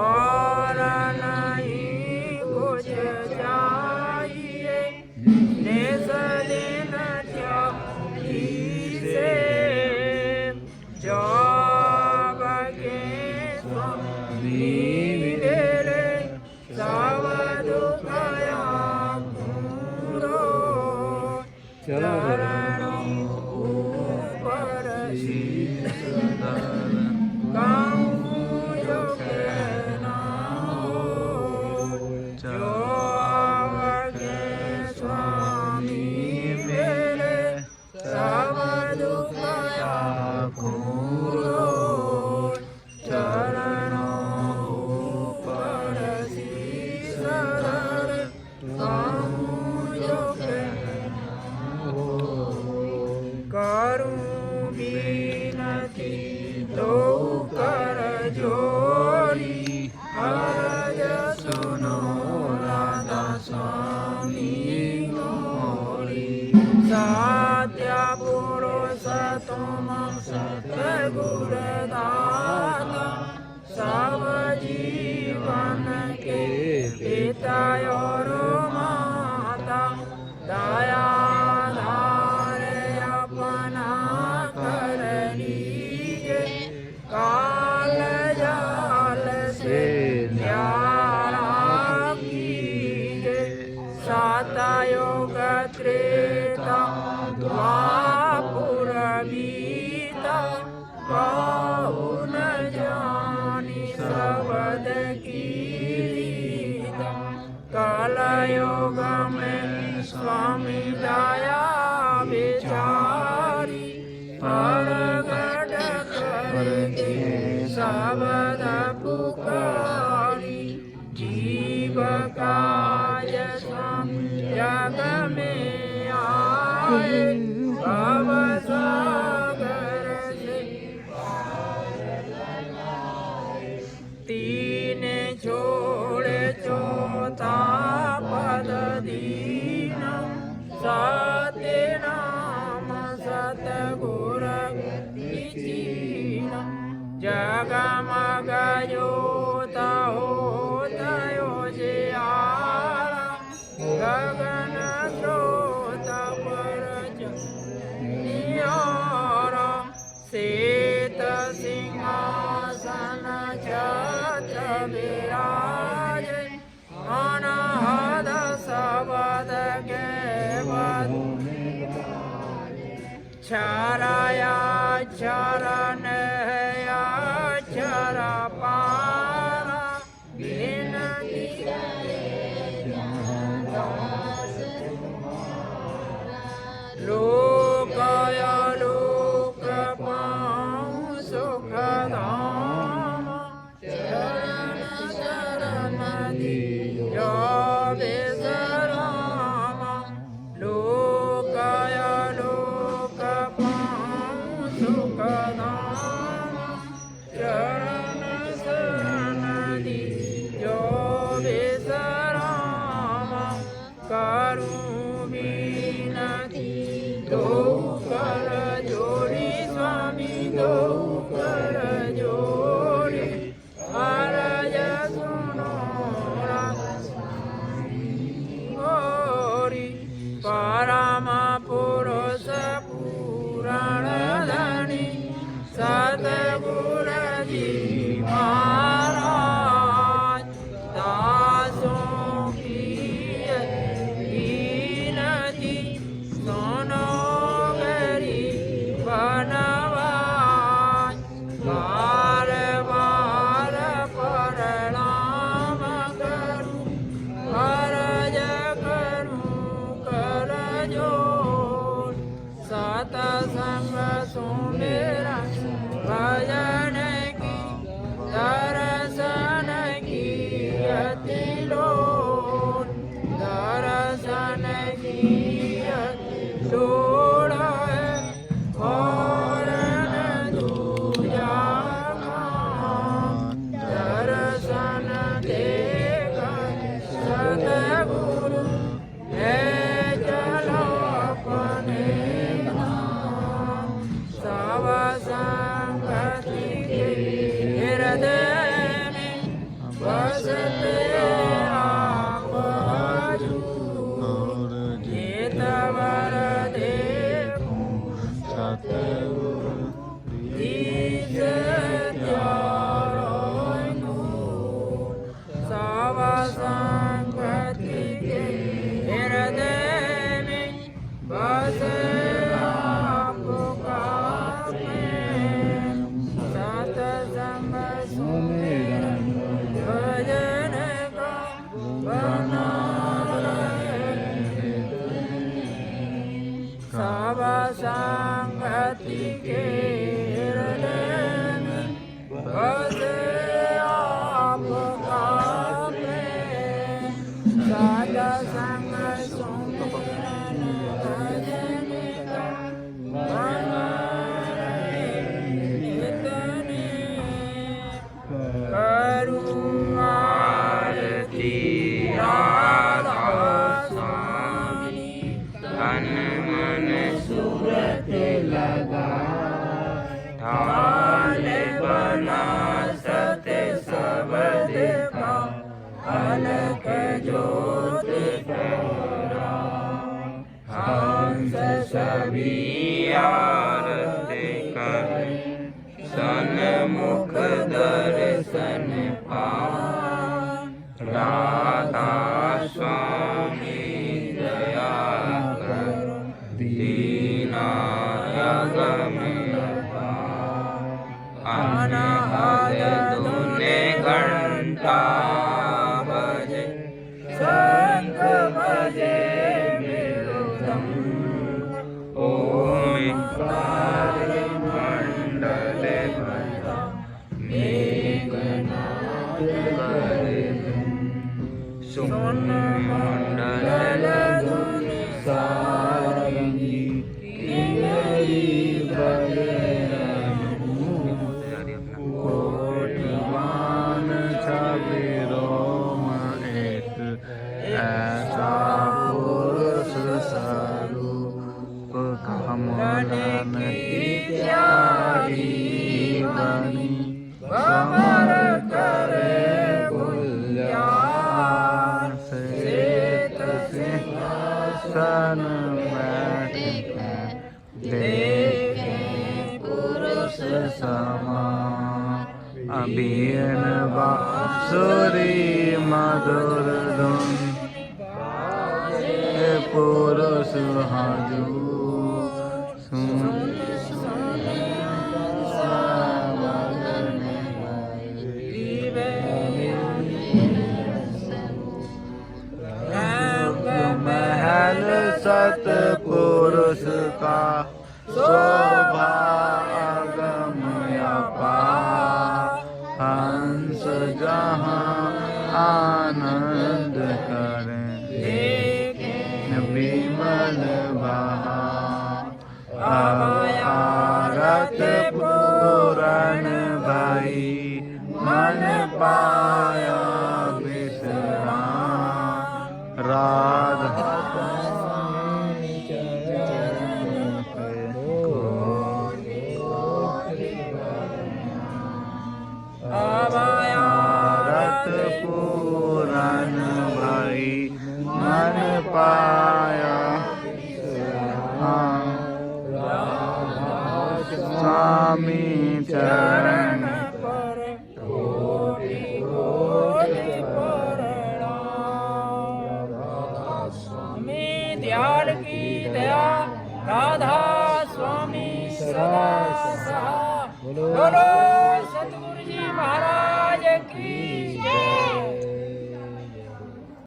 और नहीं कुछ चाहिए निज दिन से जब के स्वामी मेरे सब दुख पूरो चरणों ऊपर शीश कहूँ जो कहना हो जो आगे स्वामी मेरे सब दुख पूरो चरणों ऊपर शीश कहूँ जो कहना करूं बीनती तो कर जोड़ी अरज सुनो राधा स्वामी मोरी सत्य पुरुष तुम सत्य गुरुदाता सब जीवन के पिता और माता दया काल जाल से न्यारा कीजे सतयुग त्रेता द्वापुर बीता कहु न जानी शब्द की रीता कलयुग में स्वामी दया विचारी प्रगट करके शब्द पुकारी जीव काज स्वामी जग में आए भव सागर से तीन छोड़े चौथा पद दीनम सत्य नाम सतगुर विचीनम जगमग ज्योत होत योजयारा गगन स्रोत पर नियारा श्वेत सिंहासन छत्र विराज अनहद शब्द के क्षरया चरण अक्षर पारा विनती लोकय लोक पाऊँ सुख धाम चरण शरण दियो विश्राम लोकय लोक पाऊँ सुख धाम चरण शरण दियो विश्राम करूं विनती दो कर जोड़ी स्वामी दो कर जोड़ी अरज सुनो गौरी परम पुरुष पुराण धनी सत बना रहे सब संगति के हृदय में बसे आपका प्रेम सद संग सुमिरन भजन का बना रहे इतने करूं आरती राधा स्वामी तन मन सूरत लगा ढाल बना सत सब देखा अलग ज्योति फैला हंस सभी आरती कर सन्मुख दर्शन पा राधा स्वामी दया करो दीना अगम अनहद धुने घंटा बजे शंख बजे मृदंग ओंकार मंडल बजा मेघनाद करे सुन मंडल धुनि सारंगी किंगरी बजे कोटिवान छबीरो एक ऐसा पुरुष स्वरूप कमलन की प्यारी बनी कमर करे गुलजार श्वेत सिंहासन बैठे देखे पुरुष समा अभियन बांसुरी मधुर धुन पुरुष हाजू महल सतपुरुष का शोभा हंस जहाँ आनंद करें विमल बहा आरत पूरण भाई मन पाया विश्राम राधा रत पूरन भाई मन पाया स्वामी चरण पर कोटि कोटि प्रणाम स्वामी दयाल की दया राधा स्वामी सदा सहा बोलो सतगुरु जी महाराज की जय।